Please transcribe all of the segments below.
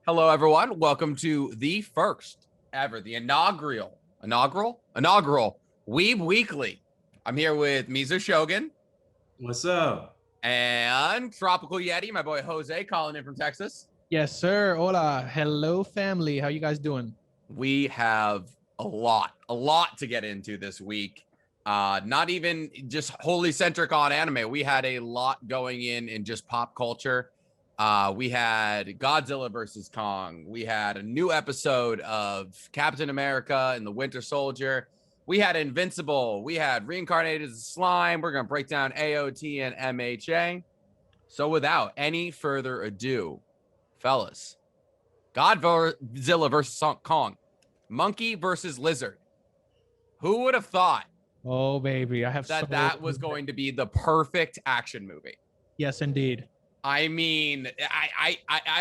Hello, everyone. Welcome to the first ever, the inaugural Weeb Weekly. I'm here with Mizu Shogun. What's up? And TropicalYeti, my boy Jose, calling in from Texas. Yes, sir. Hola. Hello, family. How you guys doing? We have a lot to get into this week. Not even just wholly centric on anime. We had a lot going in just pop culture. We had Godzilla versus Kong. We had a new episode of Captain America and the Winter Soldier. We had Invincible. We had Reincarnated as a Slime. We're going to break down AOT and MHA. So without any further ado, fellas, Godzilla versus Kong, monkey versus lizard. Who would have thought? Oh, baby. I have that was going to be the perfect action movie. Yes, indeed. I mean, I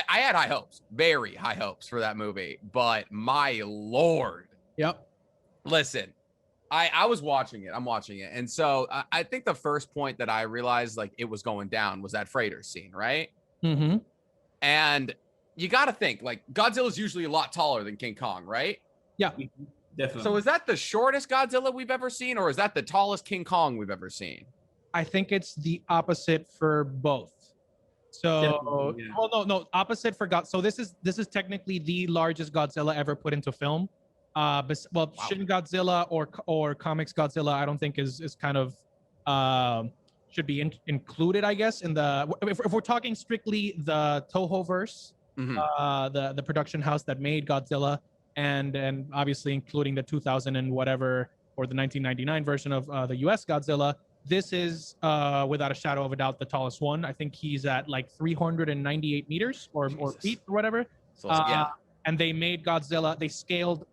had high hopes, very high hopes for that movie, but my Lord. Yep. Listen, I was watching it. I'm watching it. And so I think the first point that I realized like it was going down was that freighter scene, right? Mm-hmm. And you got to think like Godzilla's usually a lot taller than King Kong, right? Yeah, Definitely. So is that the shortest Godzilla we've ever seen, or is that the tallest King Kong we've ever seen? I think it's the opposite for both. So, yeah. Oh no, opposite for God. So this is technically the largest Godzilla ever put into film. Shin Godzilla or comics Godzilla, I don't think is kind of should be included, I guess, in the if we're talking strictly the Toho verse, the production house that made Godzilla, and obviously including the 2000 and whatever or the 1999 version of the US Godzilla. This is, without a shadow of a doubt, the tallest one. I think he's at like 398 meters or feet or whatever. So, yeah. And they made Godzilla, they scaled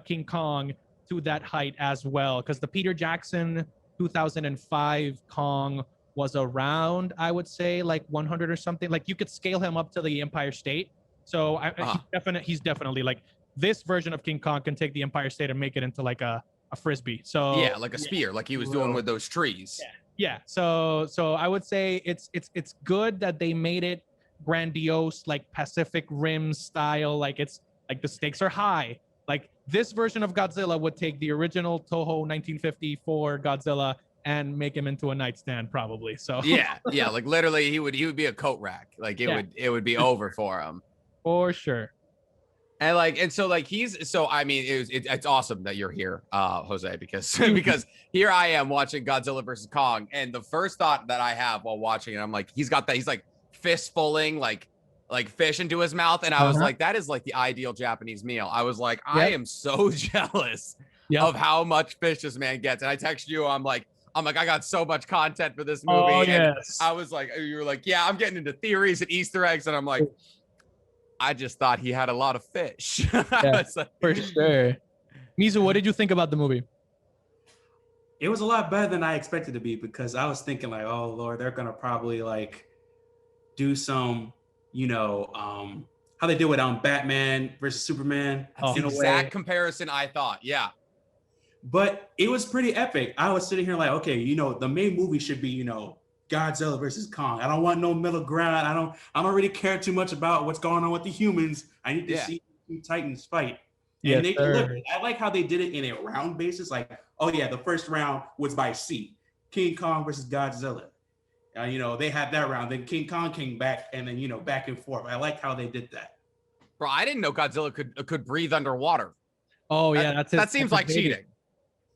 King Kong to that height as well. Because the Peter Jackson 2005 Kong was around, I would say, like 100 or something. Like you could scale him up to the Empire State. So he's definitely like, this version of King Kong can take the Empire State and make it into like a frisbee. So yeah, like a spear, like he was doing with those trees. Yeah. So I would say it's good that they made it grandiose, like Pacific Rim style. Like it's like the stakes are high. Like this version of Godzilla would take the original Toho 1954 Godzilla and make him into a nightstand probably. So yeah, like literally he would be a coat rack. Like it would be over for him. For sure. And it's awesome that you're here, Jose, because here I am watching Godzilla versus Kong, and the first thought that I have while watching it, I'm like, he's like fistfulling like fish into his mouth, and I was like, that is like the ideal Japanese meal. I was like, I am so jealous of how much fish this man gets, and I text you, I'm like, I got so much content for this movie. Oh, and yes. I was like, you were like, yeah, I'm getting into theories and Easter eggs, and I'm like, I just thought he had a lot of fish. Yeah, for sure. Mizu, what did you think about the movie? It was a lot better than I expected to be, because I was thinking like, oh Lord, they're gonna probably like do some, how they did with Batman versus Superman. That's the exact comparison I thought. Yeah. But it was pretty epic. I was sitting here like, okay, the main movie should be, Godzilla versus Kong. I don't want no middle ground. I don't really care too much about what's going on with the humans. I need to see two Titans fight. And they delivered. I like how they did it in a round basis. Like, oh yeah, the first round was by sea. King Kong versus Godzilla. They had that round. Then King Kong came back, and then back and forth. I like how they did that. Bro, I didn't know Godzilla could breathe underwater. Oh yeah, that seems like cheating.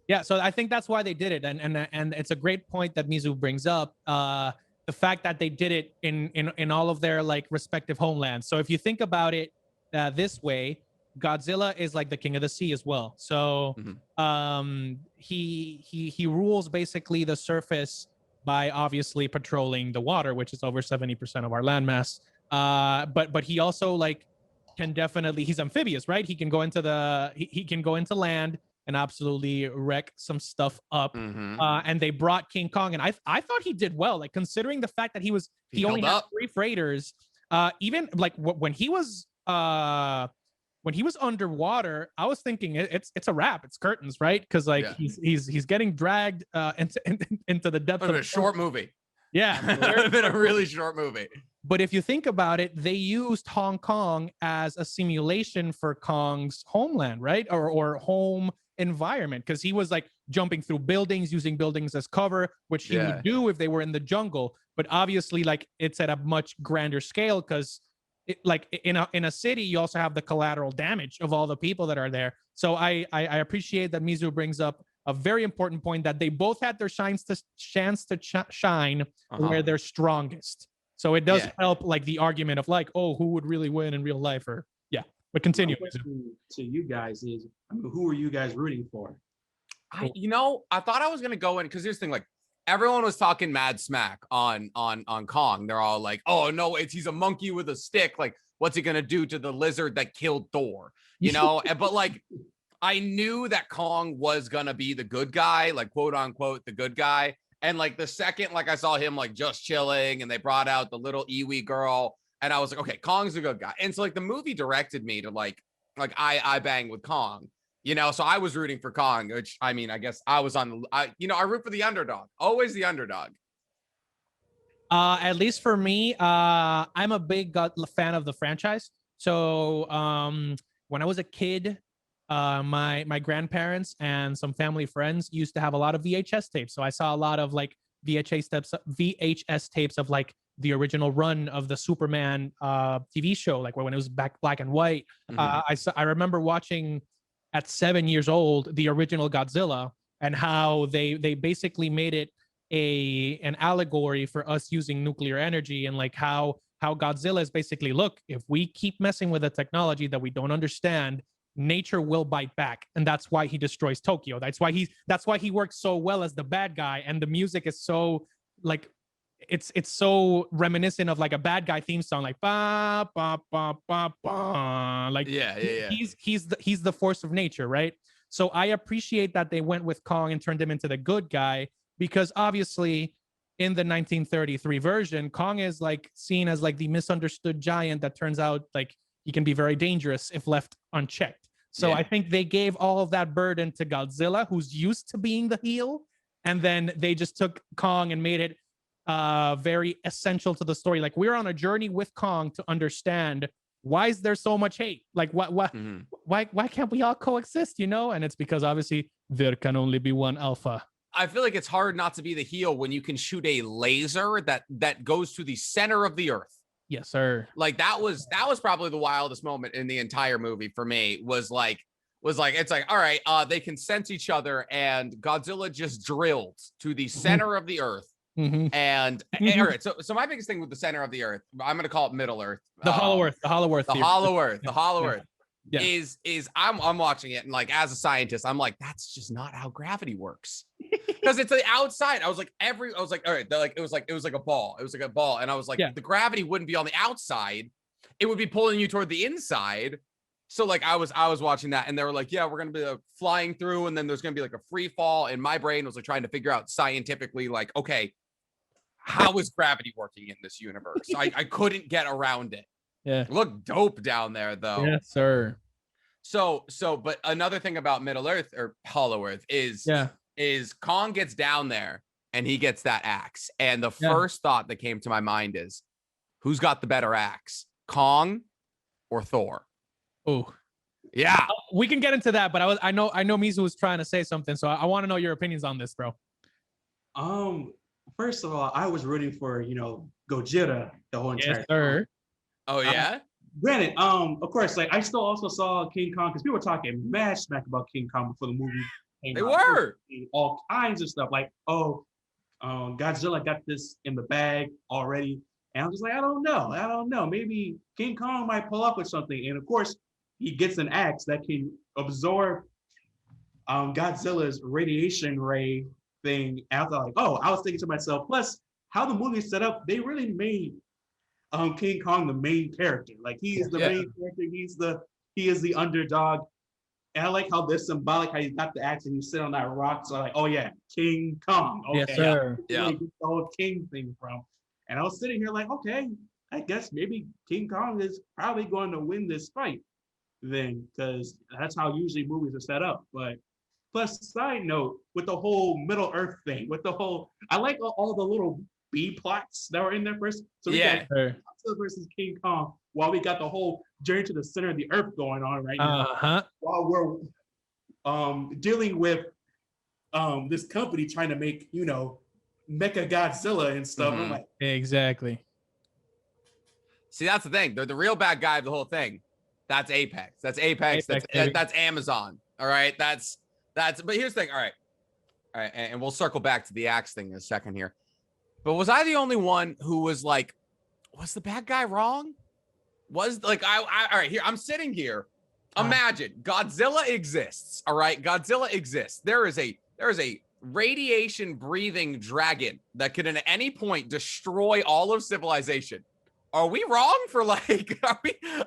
Yeah, so I think that's why they did it, and it's a great point that Mizu brings up. The fact that they did it in all of their like respective homelands. So if you think about it this way, Godzilla is like the king of the sea as well. So he rules basically the surface by obviously patrolling the water, which is over 70% of our landmass. But he also like can definitely, he's amphibious, right? He can go into he can go into land and absolutely wreck some stuff up. And they brought King Kong, and I thought he did well, like considering the fact that he only had 3 freighters. Even like when he was underwater, I was thinking it's a wrap. It's curtains, right? Because like he's getting dragged into the depths of a short movie. Yeah, it would have been a really short movie. But if you think about it, they used Hong Kong as a simulation for Kong's homeland, right? Or home environment, because he was like jumping through buildings, using buildings as cover, which he would do if they were in the jungle. But obviously, like, it's at a much grander scale, because like in a city, you also have the collateral damage of all the people that are there. So I appreciate that Mizu brings up a very important point, that they both had their chance to shine where they're strongest. So it does help, like, the argument of like, oh, who would really win in real life? Or but continue. My question to you guys is, I mean, who are you guys rooting for? I thought I was gonna go in, because here's the thing, like, everyone was talking mad smack on Kong. They're all like, oh no, he's a monkey with a stick. Like, what's he gonna do to the lizard that killed Thor? But like, I knew that Kong was gonna be the good guy, like, quote unquote, the good guy. And like the second, like, I saw him like just chilling, and they brought out the little Iwi girl, and I was like, okay, Kong's a good guy. And so like the movie directed me to like I bang with Kong, so I was rooting for Kong, which, I mean, I guess I was on I root for the underdog, always the underdog. At least for me, I'm a big fan of the franchise. So when I was a kid, my grandparents and some family friends used to have a lot of VHS tapes. So I saw a lot of like VHS tapes of like the original run of the Superman TV show, like when it was black and white. I remember watching at 7 years old the original Godzilla, and how they basically made it an allegory for us using nuclear energy, and like how Godzilla is basically, look, if we keep messing with a technology that we don't understand, nature will bite back. And that's why he destroys Tokyo. That's why he works so well as the bad guy. And the music is so like, it's so reminiscent of like a bad guy theme song, like ba ba ba ba ba. Like he's the force of nature, right? So I appreciate that they went with Kong and turned him into the good guy, because obviously in the 1933 version, Kong is like seen as like the misunderstood giant that turns out like he can be very dangerous if left unchecked. So I think they gave all of that burden to Godzilla, who's used to being the heel, and then they just took Kong and made it very essential to the story. Like, we're on a journey with Kong to understand, why is there so much hate? Like, why can't we all coexist? And it's because obviously there can only be one alpha. I feel like it's hard not to be the heel when you can shoot a laser that goes to the center of the earth. Yes, sir. Like, that was probably the wildest moment in the entire movie for me. Was like it's like, all right, they can sense each other, and Godzilla just drilled to the center of the earth. And all right, so my biggest thing with the center of the earth, I'm gonna call it Middle Earth, the Hollow Earth, the Hollow Earth, is I'm watching it, and like, as a scientist, I'm like, that's just not how gravity works, because it's the outside. I was like, all right, it was like a ball, and I was like, the gravity wouldn't be on the outside, it would be pulling you toward the inside. So like, I was watching that, and they were like, yeah, we're gonna be flying through, and then there's gonna be like a free fall, and my brain was like trying to figure out scientifically, like, okay, how is gravity working in this universe? I couldn't get around it. Yeah. It looked dope down there, though. Yes, sir. So, but another thing about Middle Earth, or Hollow Earth, is Kong gets down there and he gets that axe. And the first thought that came to my mind is, who's got the better axe, Kong or Thor? Oh, yeah. We can get into that, but I know Mizu was trying to say something, so I want to know your opinions on this, bro. First of all, I was rooting for Gojira the whole entire time. Sir. Oh yeah. Granted, of course, like, I still also saw King Kong, because people were talking mad smack about King Kong before the movie came They out. were All kinds of stuff, like, Godzilla got this in the bag already, and I'm just like, I don't know, maybe King Kong might pull up with something. And of course, he gets an axe that can absorb Godzilla's radiation ray thing. And I was like, I was thinking to myself, plus how the movie set up, they really made King Kong the main character. Like, he is the main character. He is the underdog. And I like how they're symbolic, how you got the axe and you sit on that rock. So like, oh yeah, King Kong. Okay, yes, sir. Yeah. The whole king thing from. And I was sitting here like, okay, I guess maybe King Kong is probably going to win this fight then, because that's how usually movies are set up. But plus, side note, with the whole Middle Earth thing, with the whole, I like all the little B plots that were in there first. So we Yeah. got Godzilla versus King Kong, while we got the whole journey to the center of the earth going on right now. While we're dealing with this company trying to make, you know, Mecha Godzilla and stuff. I'm like, exactly. See, that's the thing. The real bad guy of the whole thing. That's Apex. That's Apex. That's Amazon. All right. That's. But here's the thing. All right. And we'll circle back to the axe thing in a second here. But was I the only one who was like, was the bad guy wrong? Was like all right, here I'm sitting here. Imagine Godzilla exists. All right, Godzilla exists. There is a radiation breathing dragon that could at any point destroy all of civilization. Are we wrong for like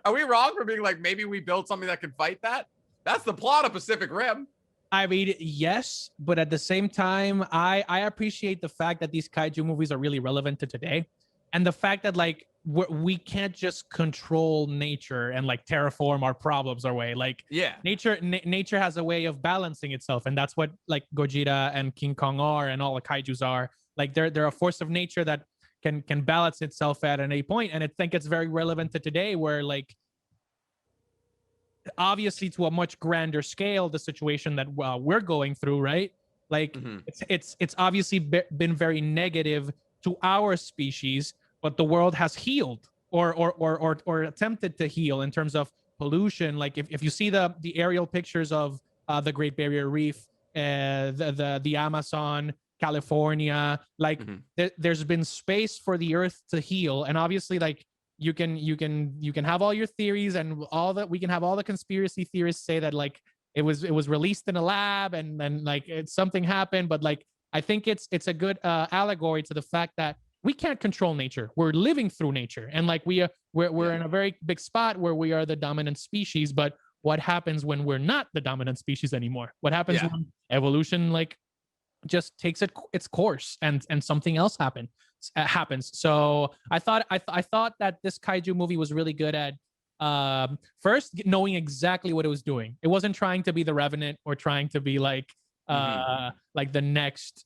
are we wrong for being like, maybe we built something that can fight that? That's the plot of Pacific Rim. I mean, yes, but at the same time, I appreciate the fact that these kaiju movies are really relevant to today, and the fact that like we can't just control nature and like terraform our problems our way. Like, yeah, nature has a way of balancing itself, and that's what like Gojira and King Kong are, and all the kaijus are. Like, they're a force of nature that can balance itself at any point, and I think it's very relevant to today, where like, obviously to a much grander scale, the situation that we're going through, right? Like, it's obviously been very negative to our species, but the world has healed or attempted to heal in terms of pollution. Like, if you see the aerial pictures of the Great Barrier Reef, the Amazon, California, like there's been space for the earth to heal, and obviously like you can have all your theories and all that. We can have all the conspiracy theorists say that like it was released in a lab and then like something happened, but like I think it's a good allegory to the fact that we can't control nature. We're living through nature, and like we're in a very big spot where we are the dominant species. But what happens when we're not the dominant species anymore? What happens when evolution like just takes its course and something else happens? So I thought that this kaiju movie was really good at first knowing exactly what it was doing. It wasn't trying to be the Revenant or trying to be like the next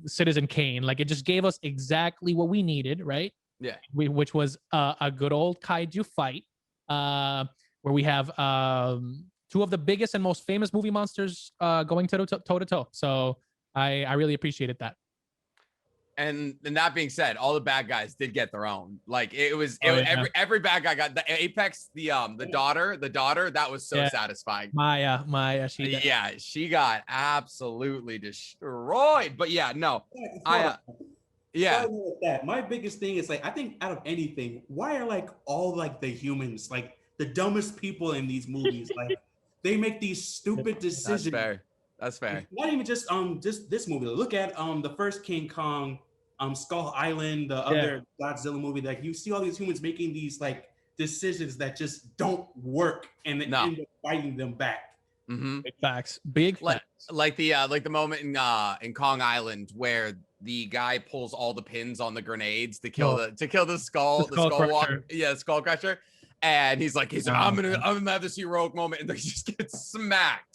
Citizen Kane. Like, it just gave us exactly what we needed, right? Yeah. Which was a good old kaiju fight where we have two of the biggest and most famous movie monsters going toe to toe. So I really appreciated that. And that being said, all the bad guys did get their own. Like, every bad guy got the Apex, the daughter, that was so satisfying. Maya, she got absolutely destroyed. But my biggest thing is like, I think out of anything, why are like all like the humans like the dumbest people in these movies? Like, they make these stupid decisions. That's fair. Not even just this movie. Look at the first King Kong, Skull Island, the other Godzilla movie. Like, you see all these humans making these like decisions that just don't work, and they end up fighting them back. Big facts. Big facts. Like the moment in Kong Island where the guy pulls all the pins on the grenades to kill the skull walker. Yeah, skull crusher. And he's like, I'm gonna have this heroic moment, and they just get smacked.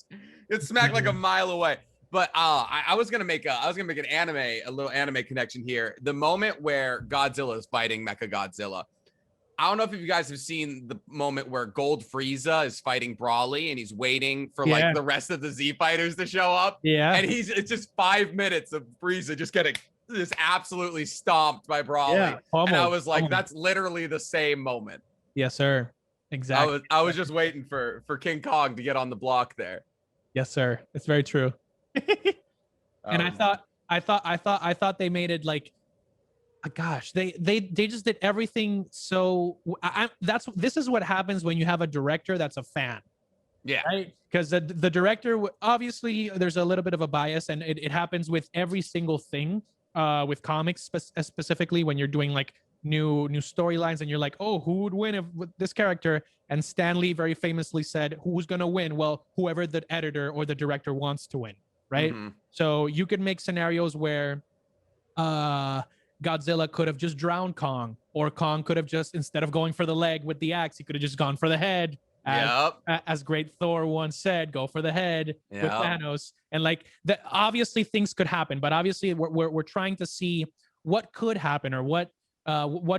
It's smacked like a mile away. But I was gonna make a little anime connection here. The moment where Godzilla is fighting Mecha Godzilla. I don't know if you guys have seen the moment where Gold Frieza is fighting Brawly, and he's waiting for like the rest of the Z fighters to show up. Yeah. And it's just 5 minutes of Frieza just getting just absolutely stomped by Brawly. Yeah, and I was like, that's literally the same moment. Yes, sir. Exactly. I was just waiting for King Kong to get on the block there. Yes, sir. It's very true. And I thought they made it like, gosh, they just did everything. So this is what happens when you have a director that's a fan. Yeah. Right? Because the director, obviously there's a little bit of a bias, and it happens with every single thing with comics specifically when you're doing like new storylines, and you're like, oh, who would win if with this character? And Stan Lee very famously said, who's gonna win? Well, whoever the editor or the director wants to win, right? So you could make scenarios where Godzilla could have just drowned Kong, or Kong could have just, instead of going for the leg with the axe, he could have just gone for the head. As great Thor once said, go for the head with Thanos. And like that, obviously things could happen, but obviously we're trying to see what could happen, or what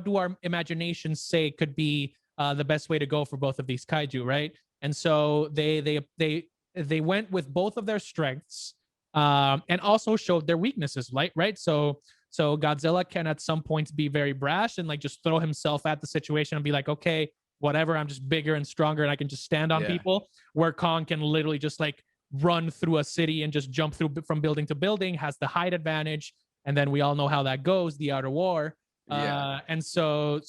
do our imaginations say could be the best way to go for both of these kaiju, right? And so they went with both of their strengths, and also showed their weaknesses, right? So Godzilla can at some points be very brash and like just throw himself at the situation and be like, okay, whatever, I'm just bigger and stronger and I can just stand on people. Where Kong can literally just like run through a city and just jump through from building to building, has the height advantage, and then we all know how that goes, the outer war. And so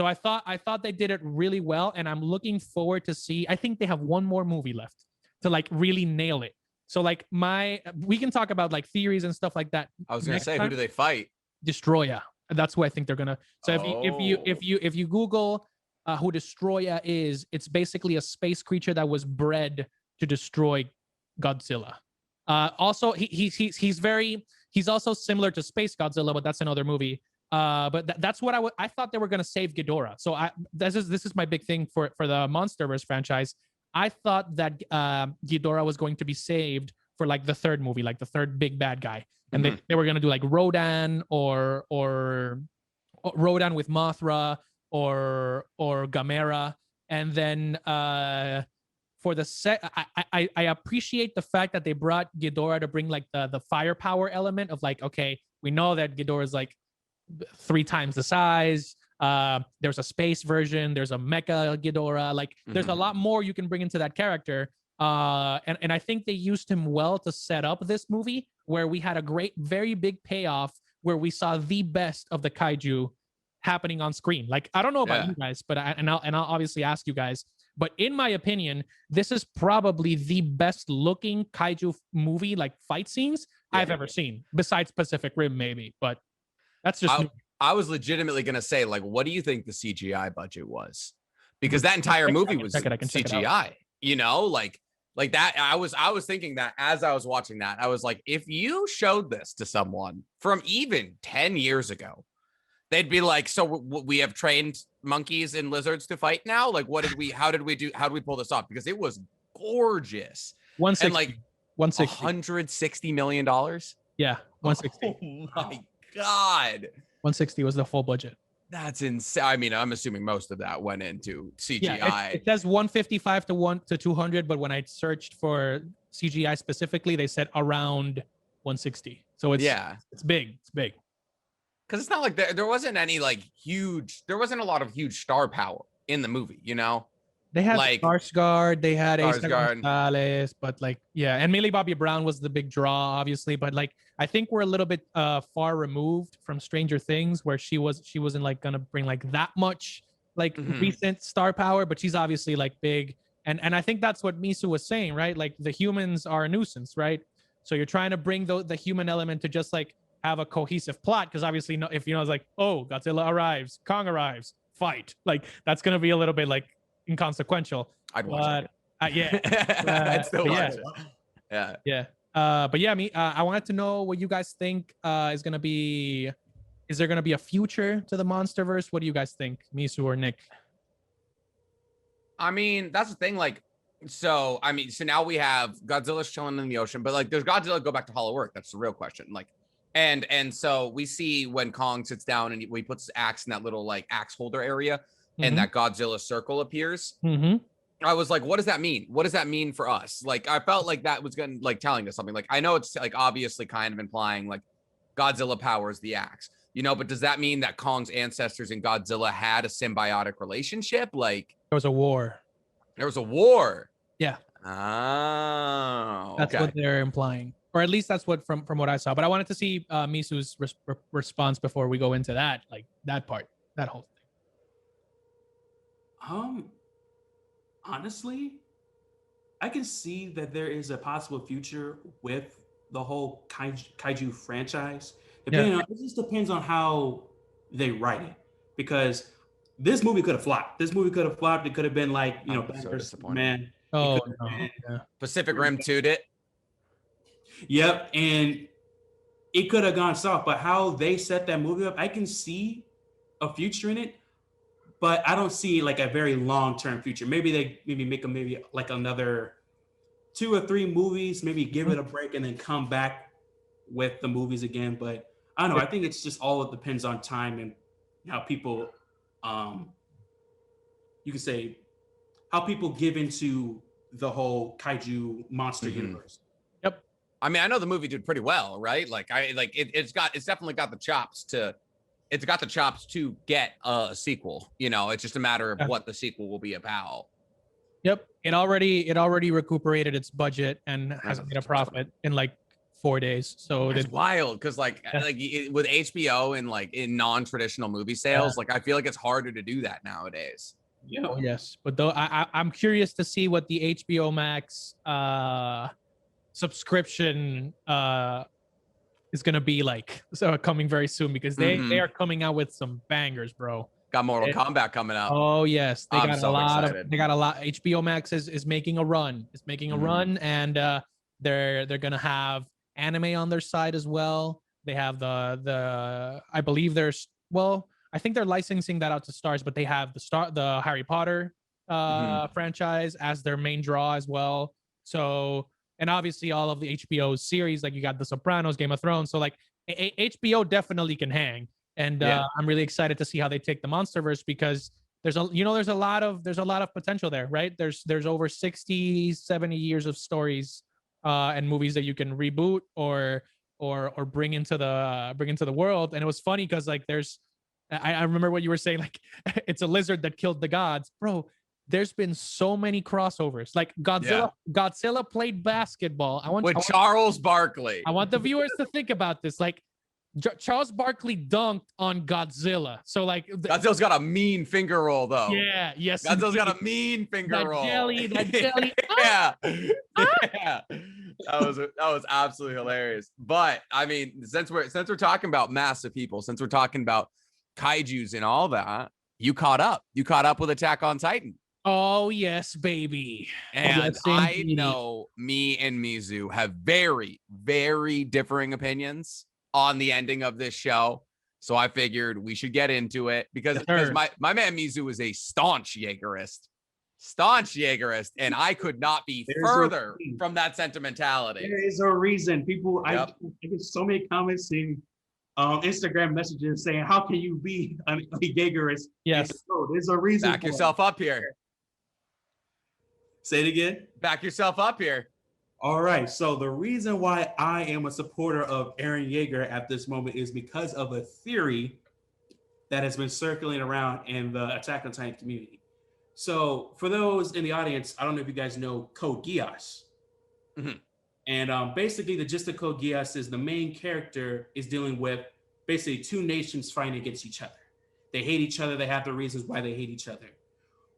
I thought they did it really well, and I'm looking forward to see. I think they have one more movie left to like really nail it. So like we can talk about like theories and stuff like that. I was gonna say, who do they fight? Destroya. That's who I think they're gonna. So if you Google who Destroya is, it's basically a space creature that was bred to destroy Godzilla. Also, he's also similar to Space Godzilla, but that's another movie. But that's what I thought they were gonna save Ghidorah. So this is my big thing for the MonsterVerse franchise. I thought that Ghidorah was going to be saved for like the third movie, like the third big bad guy, and they were gonna do like Rodan or Rodan with Mothra or Gamera, and then for the set, I appreciate the fact that they brought Ghidorah to bring like the firepower element of like, okay, we know that Ghidorah is like 3 times the size. There's a space version, there's a mecha Ghidorah, like there's a lot more you can bring into that character. And I think they used him well to set up this movie, where we had a great, very big payoff where we saw the best of the kaiju happening on screen. Like, I don't know about you guys, but I'll obviously ask you guys, but in my opinion, this is probably the best looking kaiju movie, like fight scenes I've ever seen, besides Pacific Rim maybe, but that's just I was legitimately going to say, like, what do you think the CGI budget was? Because that entire movie was CGI, you know, like that. I was thinking that as I was watching that, I was like, if you showed this to someone from even 10 years ago, they'd be like, so we have trained monkeys and lizards to fight now? Like, how did we pull this off? Because it was gorgeous. 160, and like 160 $160 million. Yeah. 160. Oh my God. 160 was the full budget. That's insane. I mean, I'm assuming most of that went into CGI. Yeah, it says 155 to 200, but when I searched for CGI specifically, they said around 160. So it's big. It's big. Because it's not like there wasn't any like there wasn't a lot of huge star power in the movie, you know? They had like Skarsgård, they had Skarsgård, Gonzalez, but like, and Millie Bobby Brown was the big draw, obviously. But like, I think we're a little bit far removed from Stranger Things, where she wasn't like gonna bring like that much like recent star power, but she's obviously like big. And I think that's what Mizu was saying, right? Like the humans are a nuisance, right? So you're trying to bring the human element to just like have a cohesive plot, because obviously if it's like, oh, Godzilla arrives, Kong arrives, fight, like that's gonna be a little bit like inconsequential. I'd watch it. I'd still watch it. But yeah, I wanted to know what you guys think is there gonna be a future to the MonsterVerse? What do you guys think, Mizu or Nick? I mean, that's the thing. Like, so now we have Godzilla's chilling in the ocean, but like, does Godzilla go back to Hollow Earth? That's the real question. Like, and so we see when Kong sits down and he puts his axe in that little like axe holder area, and that Godzilla circle appears. I was like, what does that mean? What does that mean for us? Like, I felt like that was going to like telling us something. Like, I know it's like obviously kind of implying like Godzilla powers the axe, you know, but does that mean that Kong's ancestors and Godzilla had a symbiotic relationship? Like, there was a war. Yeah. Oh, that's what they're implying, or at least that's what from what I saw. But I wanted to see Misu's response before we go into that, like that part, that whole thing. Honestly, I can see that there is a possible future with the whole kaiju franchise. It just depends on how they write it, because this movie could have flopped. It could have been like, you know, so disappointing. Man. Oh, Pacific Rim 2'd it. Yep, and it could have gone soft. But how they set that movie up, I can see a future in it. But I don't see like a very long-term future. Maybe they make like another 2 or 3 movies, maybe give it a break and then come back with the movies again. But I don't know. I think it's just all it depends on time and how people, you could say, how people give into the whole kaiju monster universe. Yep. I mean, I know the movie did pretty well, right? Like it's definitely got the chops to get a sequel. You know, it's just a matter of what the sequel will be about. Yep. It already recuperated its budget and has made a profit in like 4 days. So it's wild because with HBO and like in non-traditional movie sales, like I feel like it's harder to do that nowadays. Yeah. Oh, yes. But though I'm curious to see what the HBO Max subscription is gonna be like. So coming very soon because they are coming out with some bangers, bro. Got Mortal Kombat coming up. Oh yes, they got so a lot excited. HBO Max is making a run. It's making a run, and they're gonna have anime on their side as well. They have the I believe I think they're licensing that out to Stars, but they have the Harry Potter franchise as their main draw as well. So, and obviously all of the HBO series, like you got The Sopranos, Game of Thrones. So like HBO definitely can hang. And I'm really excited to see how they take the MonsterVerse because there's a lot of potential there, right? There's over 60, 70 years of stories and movies that you can reboot or bring into the world. And it was funny because like I remember what you were saying, like it's a lizard that killed the gods, bro. There's been so many crossovers. Like Godzilla played basketball. Charles Barkley. I want the viewers to think about this. Like Charles Barkley dunked on Godzilla. So like Godzilla's got a mean finger roll though. Yeah, yes. Godzilla's got a mean finger roll. That jelly. Yeah. Yeah. That was absolutely hilarious. But I mean, since we're talking about massive people, since we're talking about kaijus and all that, you caught up with Attack on Titan. Oh yes, baby. And I know me and Mizu have very, very differing opinions on the ending of this show. So I figured we should get into it because my man Mizu is a staunch Jaegerist, and I could not be further from that sentimentality. There is a reason. People, I get so many comments in Instagram messages saying, how can you be a Jaegerist? Yes. So there's a reason. Back yourself up here. Say it again. Back yourself up here. All right. So the reason why I am a supporter of Eren Yeager at this moment is because of a theory that has been circulating around in the Attack on Titan community. So for those in the audience, I don't know if you guys know Code Geass. Mm-hmm. And basically the gist of Code Geass is the main character is dealing with basically two nations fighting against each other. They hate each other. They have the reasons why they hate each other.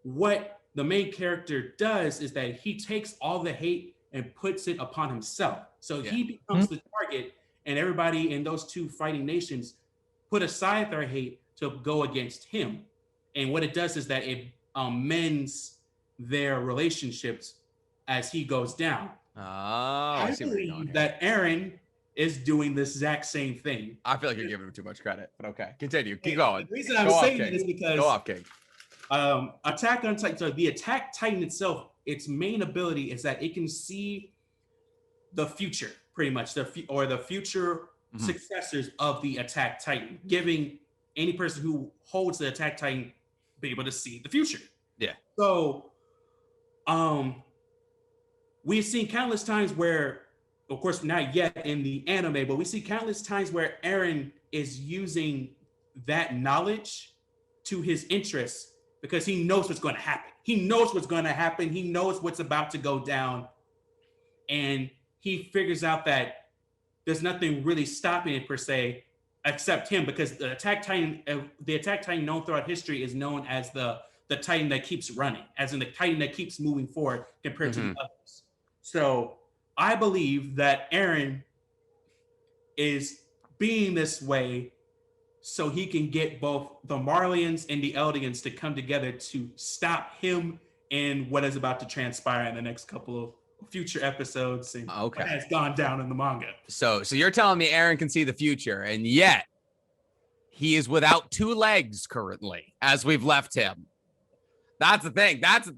What the main character does is that he takes all the hate and puts it upon himself. So he becomes the target, and everybody in those two fighting nations put aside their hate to go against him. And what it does is that it mends their relationships as he goes down. Oh, I believe that Eren is doing this exact same thing. I feel like you're giving him too much credit, but okay, continue. Keep going. The reason I'm saying it is because go off, King. Attack on Titan, so the Attack Titan itself, its main ability is that it can see the future, pretty much, the future successors of the Attack Titan, giving any person who holds the Attack Titan be able to see the future. Yeah. So, we've seen countless times where, of course, not yet in the anime, but we see countless times where Eren is using that knowledge to his interests because he knows what's going to happen. He knows what's going to happen. He knows what's about to go down. And he figures out that there's nothing really stopping it per se, except him, because the Attack Titan known throughout history is known as the Titan that keeps running, as in the Titan that keeps moving forward compared to the others. So I believe that Eren is being this way so he can get both the Marlians and the Eldians to come together to stop him and what is about to transpire in the next couple of future episodes and what has gone down in the manga. So you're telling me Eren can see the future, and yet he is without two legs currently as we've left him. That's the thing. That's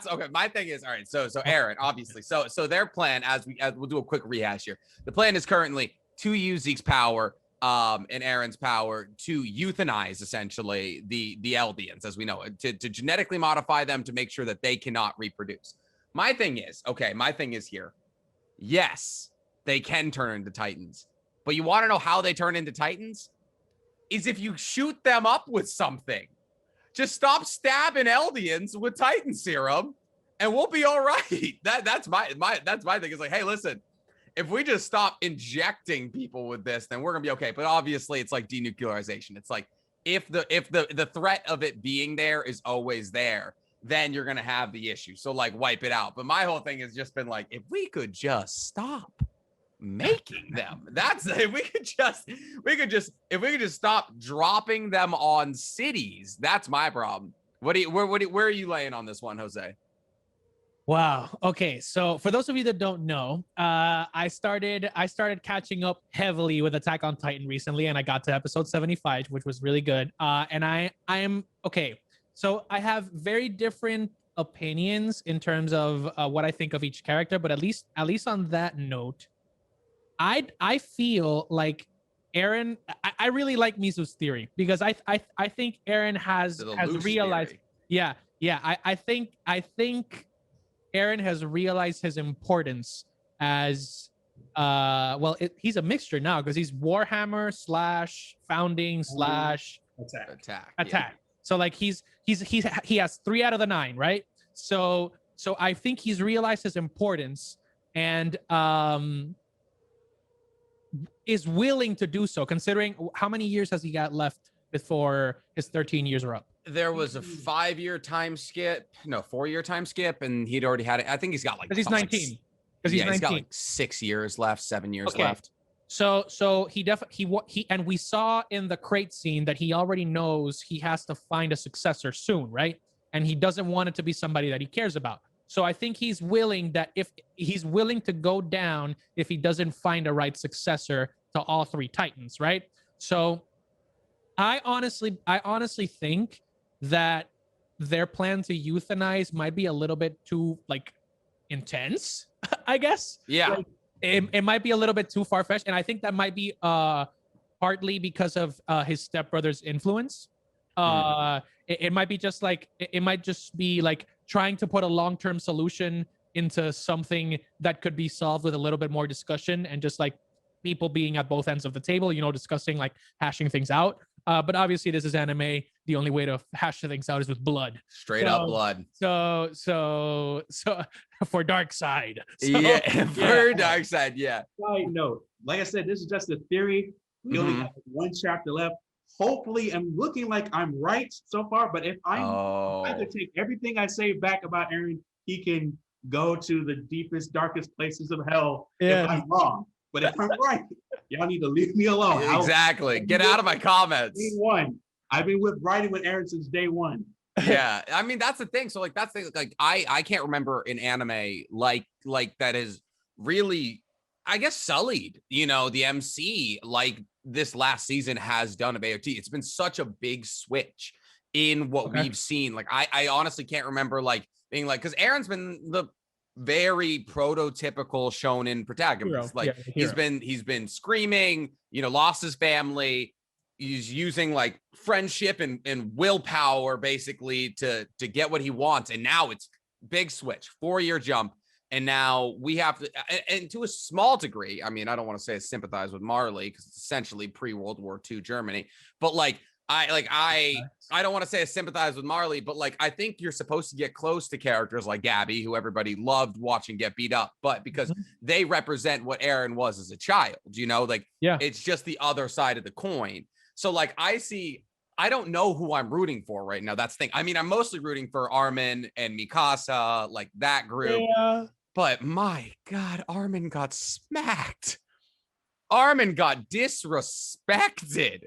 okay. My thing is, all right. So Eren, obviously. So their plan, as we'll do a quick rehash here. The plan is currently to use Zeke's power and Aaron's power to euthanize essentially the Eldians, as we know it, to genetically modify them to make sure that they cannot reproduce. My thing is here. Yes, they can turn into Titans, but you want to know how they turn into Titans? Is if you shoot them up with something. Just stop stabbing Eldians with Titan serum, and we'll be all right. That's my thing. Is like, hey, listen, if we just stop injecting people with this, then we're gonna be okay. But obviously, it's like denuclearization. It's like if the threat of it being there is always there, then you're gonna have the issue. So like, wipe it out. But my whole thing has just been like, if we could just stop making them, if we could just stop dropping them on cities. That's my problem. Where are you laying on this one, Jose? Wow. Okay. So for those of you that don't know, I started catching up heavily with Attack on Titan recently, and I got to episode 75, which was really good. And I am okay. So I have very different opinions in terms of what I think of each character, but at least on that note, I feel like Aaron. I really like Mizu's theory because I think Aaron has realized. Theory. Yeah. I think Aaron has realized his importance as he's a mixture now because he's Warhammer / founding / attack. Yeah. So like he has 3 out of the 9, right? So I think he's realized his importance and is willing to do so, considering how many years has he got left before his 13 years are up? There was a 5-year time skip, 4-year time skip, and he'd already had it. I think he's got like, because he's 19. Because he's 19. He's got like 6 years left, 7 years left. So he definitely and we saw in the crate scene that he already knows he has to find a successor soon, right? And he doesn't want it to be somebody that he cares about. So I think he's willing to go down if he doesn't find a right successor to all 3 Titans, right? So I honestly think that their plan to euthanize might be a little bit too like intense, I guess. Yeah. Like, it might be a little bit too far-fetched, and I think that might be partly because of his stepbrother's influence. It might be just like it might just be like trying to put a long-term solution into something that could be solved with a little bit more discussion and just like people being at both ends of the table, discussing, like hashing things out. But obviously this is anime. The only way to hash things out is with blood. Straight up blood. So for Dark Side. For Dark Side, yeah. Side note, like I said, this is just a theory. We only have 1 chapter left. Hopefully, I'm looking like I'm right so far, but if I could take everything I say back about Aaron, he can go to the deepest, darkest places of hell if I'm wrong. But if I'm right, y'all need to leave me alone. Exactly. Get out of my comments. Day 1. I've been writing with Aaron since day 1. Yeah, I mean that's the thing. So like that's the thing. Like I can't remember an anime like that is really, I guess, sullied, the MC like this last season has done of AOT. It's been such a big switch in what we've seen. Like I honestly can't remember like being like, because Aaron's been the very prototypical shonen protagonist. He's been screaming, lost his family. He's using like friendship and willpower basically to get what he wants. And now it's big switch, 4-year jump. And now we have to, and to a small degree, I mean, I don't want to say I sympathize with Marley because it's essentially pre-World War II Germany, but I don't want to say I sympathize with Marley, but like I think you're supposed to get close to characters like Gabby, who everybody loved watching get beat up, but because they represent what Aaron was as a child, it's just the other side of the coin. So like I don't know who I'm rooting for right now. That's the thing. I mean, I'm mostly rooting for Armin and Mikasa, like that group. Yeah. But my God, Armin got smacked. Armin got disrespected.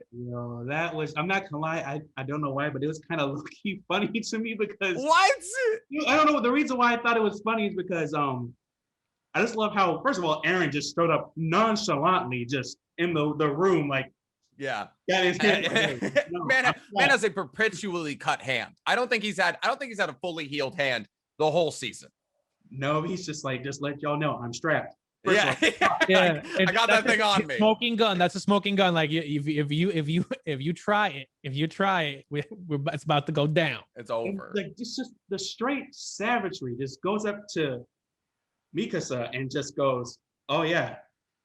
That was, I'm not gonna lie, I don't know why, but it was kind of low-key funny to me because what? I don't know. The reason why I thought it was funny is because I just love how, first of all, Aaron just straight up nonchalantly just in the room, like, yeah, that is man has a perpetually cut hand. I don't think he's had a fully healed hand the whole season. No, he's just like, just let y'all know I'm strapped. Yeah, Yeah, I got that thing on me. Smoking gun. That's a smoking gun. Like if you try it, it's about to go down. It's over. Like just the straight savagery just goes up to Mikasa and just goes, "Oh yeah,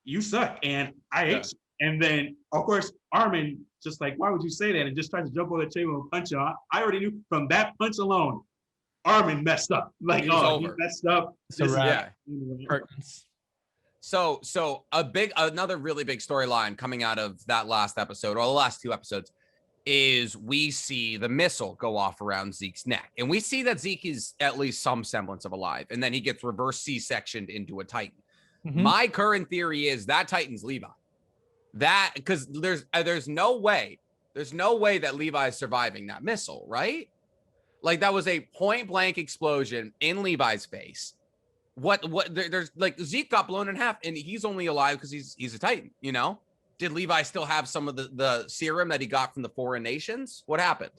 you suck, and I hate you." And then of course Armin just like, "Why would you say that?" And just tries to jump on the table and punch him. I already knew from that punch alone, Armin messed up. Like, he messed up. Curtains. So another really big storyline coming out of that last episode, or the last two episodes, is we see the missile go off around Zeke's neck. And we see that Zeke is at least some semblance of alive. And then he gets reverse C-sectioned into a Titan. My current theory is that Titan's Levi. That, because there's no way that Levi is surviving that missile, right? Like, that was a point blank explosion in Levi's face. There's like, Zeke got blown in half and he's only alive because he's a Titan, you know? Did Levi still have some of the serum that he got from the foreign nations? What happened?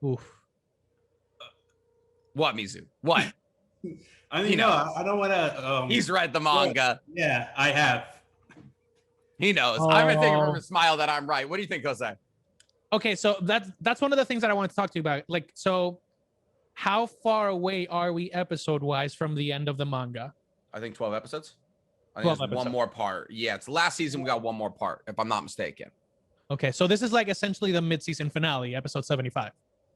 Oof. What, Mizu? What? I mean, I don't want to. He's read the manga. Yeah, I have. He knows. I'm gonna take it from a smile that I'm right. What do you think, Jose? Okay, so that's one of the things that I wanted to talk to you about. Like, so how far away are we episode-wise from the end of the manga? I think 12 episodes. I think there's one more part. Yeah, it's last season. We got one more part, if I'm not mistaken. Okay, so this is like essentially the mid-season finale, episode 75.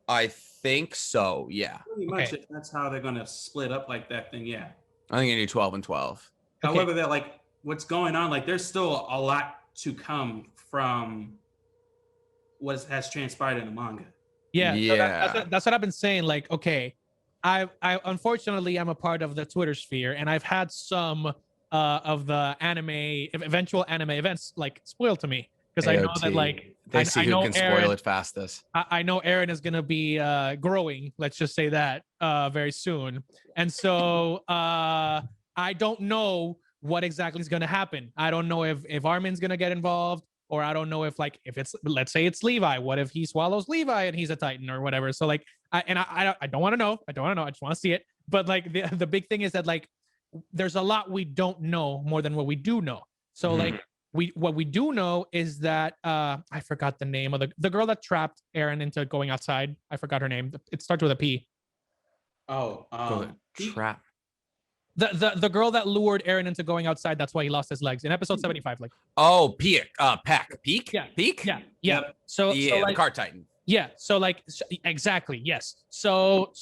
I think so. Yeah. Pretty much, if that's how they're gonna split up like that, then yeah. I think you do 12 and 12. However, that like what's going on, like there's still a lot to come from what has transpired in the manga. Yeah. So that's what I've been saying. Like, okay, I unfortunately I'm a part of the Twitter sphere, and I've had some of the eventual anime events like spoiled to me, because I know that like they see who can spoil it fastest. I know Aaron is gonna be growing, let's just say that, very soon, and so I don't know what exactly is gonna happen. I don't know if Armin's gonna get involved, or I don't know if it's, let's say it's Levi. What if he swallows Levi and he's a Titan or whatever? So like I don't want to know. I just want to see it. But like the big thing is that like there's a lot we don't know more than what we do know. So like what we do know is that I forgot the name of the girl that trapped Aaron into going outside. I forgot her name. It starts with a P. Trap. The girl that lured Aaron into going outside, that's why he lost his legs in episode 75. Like, Peak. Peak. Yeah. Peak. Yeah. Yep. So like, the Card Titan. Yeah. So like exactly. Yes. So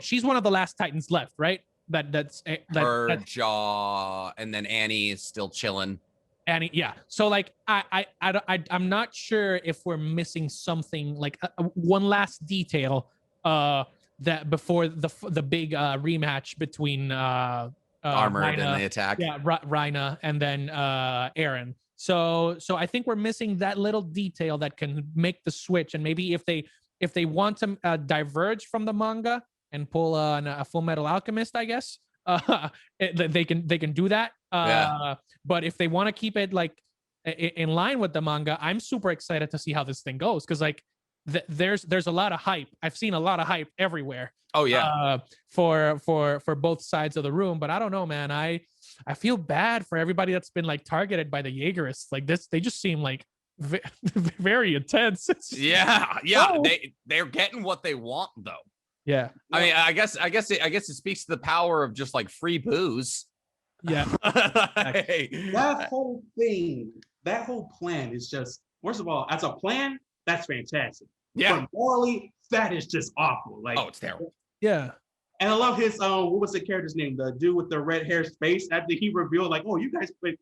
she's one of the last Titans left, right? That's her jaw, and then Annie is still chilling. Annie, yeah. So like I'm not sure if we're missing something, like one last detail that before the big rematch between Armored and the attack. Yeah, Rhina and then Aaron. So I think we're missing that little detail that can make the switch. And maybe if they want to diverge from the manga and pull a Full Metal Alchemist, I guess they can do that. But if they want to keep it like in line with the manga, I'm super excited to see how this thing goes, because like there's a lot of hype. I've seen a lot of hype everywhere. Oh yeah. For both sides of the room, but I don't know, man. I feel bad for everybody that's been like targeted by the Jaegerists. Like this, they just seem like very intense. Yeah. They're getting what they want though. Yeah. I mean, I guess it speaks to the power of just like free booze. Yeah. That whole thing, that whole plan is just, first of all, as a plan, that's fantastic. Yeah. But morally, that is just awful. Like, it's terrible. Yeah. And I love his what was the character's name? The dude with the red hair face, after he revealed, like, oh, you guys put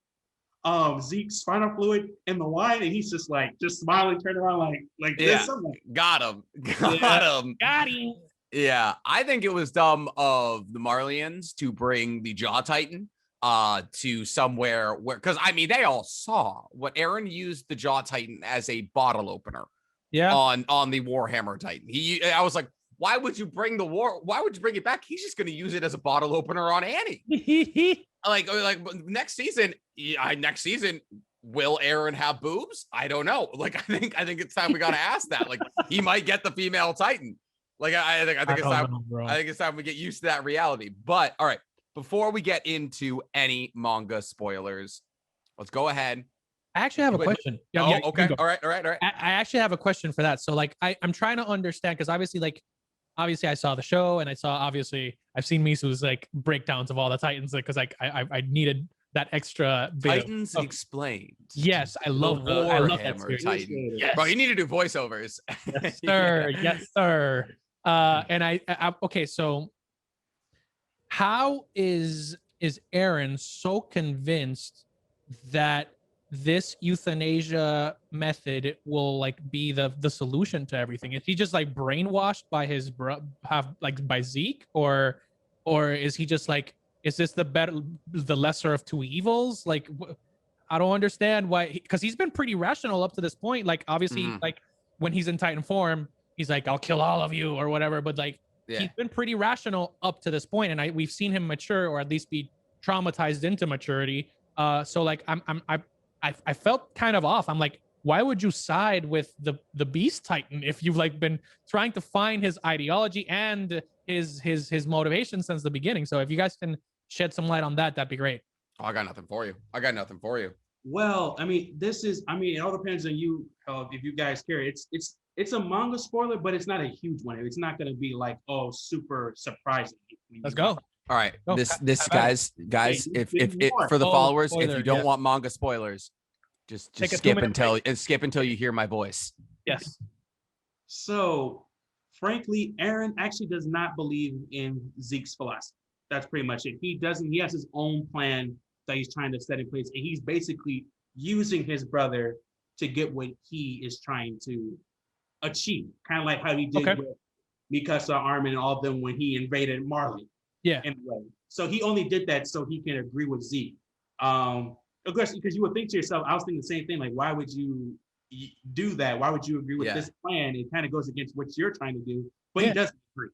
Zeke's spinal fluid in the wine, and he's just like smiling, turning around like this. Got him. Got him. Yeah, I think it was dumb of the Marlians to bring the Jaw Titan to somewhere where, because I mean they all saw what Aaron used the Jaw Titan as a bottle opener. Yeah. On the Warhammer Titan. I was like, why would you bring it back? He's just gonna use it as a bottle opener on Annie. like next season, will Aaron have boobs? I don't know. Like I think it's time we gotta ask that. Like he might get the female Titan. Like I think it's time we get used to that reality. But all right, before we get into any manga spoilers, let's go ahead. I actually have a question. Okay. All right. I actually have a question for that. So like I'm trying to understand, because obviously I saw the show, and I've seen Misu's like breakdowns of all the Titans, because like I needed that extra bit Titans Explained. Yes, I love that series. Titan. Yes. Bro, you need to do voiceovers. Yes, sir. Yes, sir. And I okay, so how is Aaron so convinced that this euthanasia method will like be the solution to everything? Is he just like brainwashed by by Zeke, or is he just like, is this the lesser of two evils? Like, I don't understand why, because he's been pretty rational up to this point. Like, obviously, like when he's in Titan form, he's like, I'll kill all of you or whatever. But like, he's been pretty rational up to this point, and we've seen him mature, or at least be traumatized into maturity. So like, I felt kind of off. I'm like, why would you side with the Beast Titan if you've like been trying to find his ideology and his motivation since the beginning? So if you guys can shed some light on that, that'd be great. Oh, I got nothing for you. Well, I mean, it all depends on you, if you guys care. It's a manga spoiler, but it's not a huge one. It's not going to be like, oh, super surprising. Let's go. All right, this guys, if for the followers, if you don't want manga spoilers, just skip until you hear my voice. Yes. So, frankly, Aaron actually does not believe in Zeke's philosophy. That's pretty much it. He has his own plan that he's trying to set in place, and he's basically using his brother to get what he is trying to achieve. Kind of like how he did with Mikasa, Armin, and all of them when he invaded Marley. Yeah. Anyway, so he only did that so he can agree with Zeke. Of course, because you would think to yourself, I was thinking the same thing, like, why would you do that? Why would you agree with this plan? It kind of goes against what you're trying to do, but he doesn't agree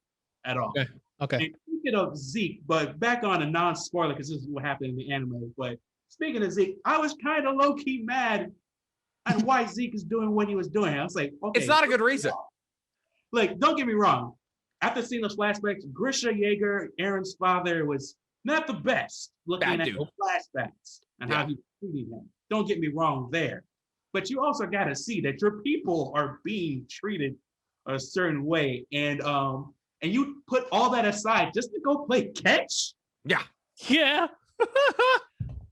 at all. Okay. And speaking of Zeke, but back on a non-spoiler, because this is what happened in the anime, but speaking of Zeke, I was kind of low-key mad at why Zeke is doing what he was doing. I was like, okay. It's not a good reason. Like, don't get me wrong. After seeing those flashbacks, Grisha Yeager, Aaron's father, was not the best looking at the flashbacks and how he was treating him. Don't get me wrong there. But you also got to see that your people are being treated a certain way. And you put all that aside just to go play catch? Yeah.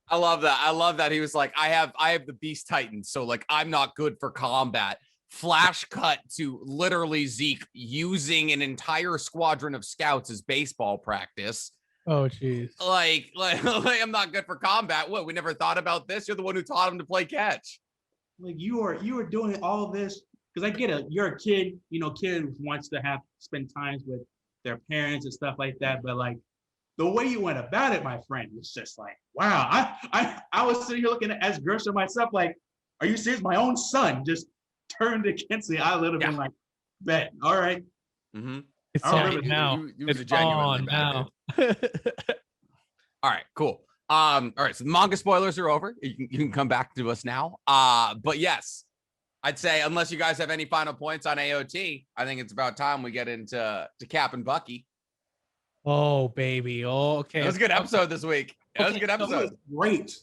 I love that. He was like, I have the Beast Titan, so like I'm not good for combat. Flash cut to literally Zeke using an entire squadron of scouts as baseball practice. Oh, jeez. Like I'm not good for combat. What? We never thought about this. You're the one who taught him to play catch. Like you are doing all this because I get it. You're a kid. Kid wants to spend times with their parents and stuff like that. But like the way you went about it, my friend, was just like, wow. I was sitting here looking at Gersha myself, like, are you serious? My own son just turned against me. I would have been like, bet. All right. Mm-hmm. It's on now. It's on now. All right, cool. All right, so the manga spoilers are over. You can come back to us now. But yes, I'd say unless you guys have any final points on AOT, I think it's about time we get into Cap and Bucky. Oh baby. Oh, okay. It was a good episode this week. It was a good episode. Great.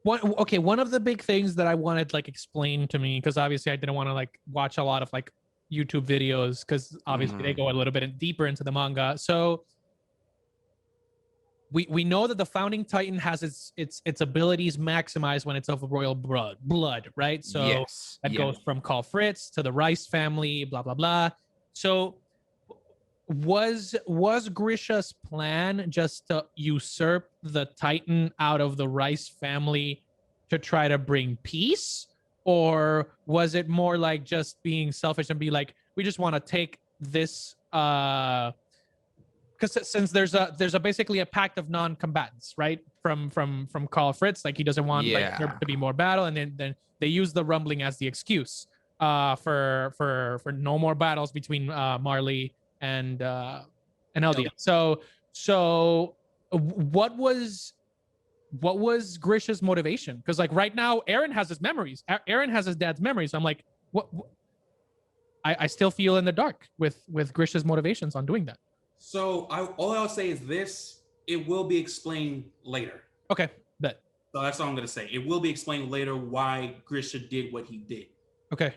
One of the big things that I wanted like explained to me, because obviously I didn't want to like watch a lot of like YouTube videos because obviously they go a little bit deeper into the manga. So we know that the founding Titan has its abilities maximized when it's of royal blood, right? So that goes from Carl Fritz to the Rice family, blah blah blah. So was Grisha's plan just to usurp the Titan out of the Rice family to try to bring peace? Or was it more like just being selfish and be like, we just want to take this because since there's a basically a pact of non-combatants, right? From Carl Fritz, like he doesn't want like there to be more battle, and then they use the rumbling as the excuse for no more battles between Marley and Eldia. So what was Grisha's motivation? Because like right now, Aaron has his memories. Aaron has his dad's memories. So I'm like, what? I still feel in the dark with Grisha's motivations on doing that. So all I'll say is this: it will be explained later. Okay, bet. So that's all I'm gonna say. It will be explained later why Grisha did what he did. Okay.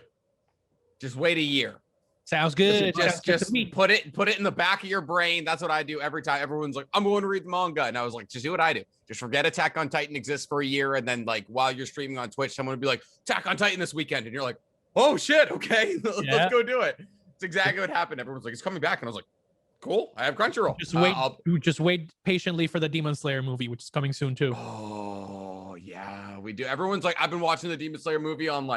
Just wait a year. Sounds good. Just put it in the back of your brain. That's what I do every time. Everyone's like, I'm going to read the manga. And I was like, just do what I do. Just forget Attack on Titan exists for a year. And then like while you're streaming on Twitch, someone would be like, Attack on Titan this weekend. And you're like, oh shit, okay, let's go do it. It's exactly what happened. Everyone's like, it's coming back. And I was like, cool, I have Crunchyroll. Just wait patiently for the Demon Slayer movie, which is coming soon too. Oh yeah, we do. Everyone's like, I've been watching the Demon Slayer movie on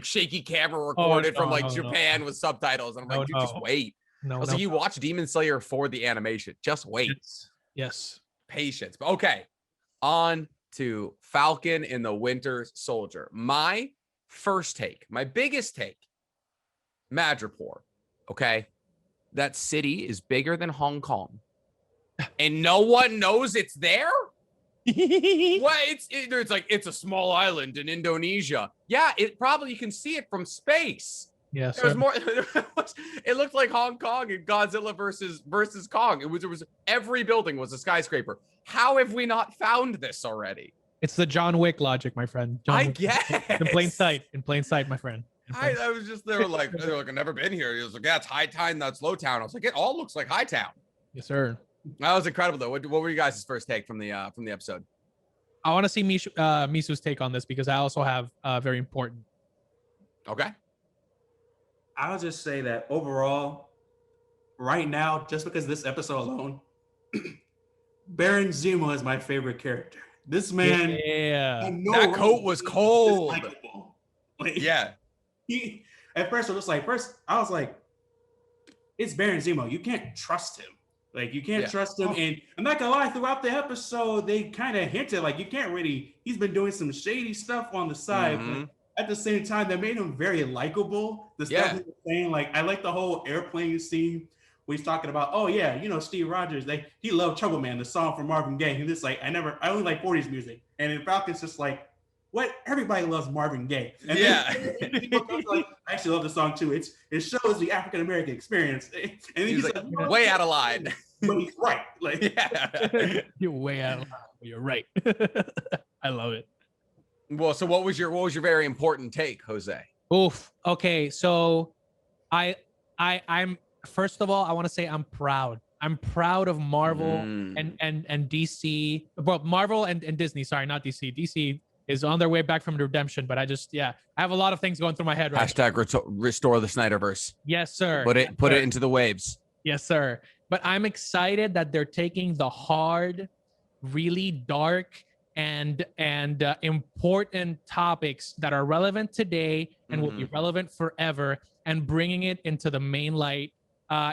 shaky camera recorded from Japan with subtitles. And I'm like, dude, just wait. I was like, you watch Demon Slayer for the animation. Just wait. Yes. Patience. But okay, on to Falcon and the Winter Soldier. My first take, my biggest take, Madripoor. Okay, that city is bigger than Hong Kong, and no one knows it's there. Well, it's like it's a small island in Indonesia. Yeah, it probably you can see it from space. Yes, there's more. It looked like Hong Kong and Godzilla versus Kong. It was every building was a skyscraper. How have we not found this already? It's the John Wick logic, my friend. I guess in plain sight, my friend. I was just they were like I've never been here. He was like, yeah, it's High Town, that's Low Town. I was like, it all looks like High Town. Yes, sir. That was incredible though. What were you guys' first take from the episode? I want to see Misu's take on this because I also have very important. Okay. I'll just say that overall, right now, just because of this episode alone, Baron Zemo is my favorite character. This man, that coat was cold. Yeah. At first I was like, it's Baron Zemo. You can't trust him. Like you can't trust him. And I'm not gonna lie, throughout the episode, they kind of hinted like you can't really. He's been doing some shady stuff on the side. But at the same time, that made him very likable. The stuff he was saying, like I like the whole airplane scene where he's talking about, oh yeah, Steve Rogers, he loved Trouble Man, the song from Marvin Gaye. And this like I only like 40s music. And in Falcon's just like, what? Everybody loves Marvin Gaye. And then people like, I actually love the song too. It shows the African American experience. And then he's like way out of line. But he's right. Like you're way out of line. You're right. I love it. Well, so what was your very important take, Jose? Oof. Okay, so I'm first of all, I want to say I'm proud. I'm proud of Marvel and DC. Well, Marvel and Disney. Sorry, not DC. DC is on their way back from the redemption, but I have a lot of things going through my head right now. Restore the Snyderverse. Yes, sir. Put it into the waves. Yes, sir. But I'm excited that they're taking the hard, really dark and important topics that are relevant today and will be relevant forever and bringing it into the main light,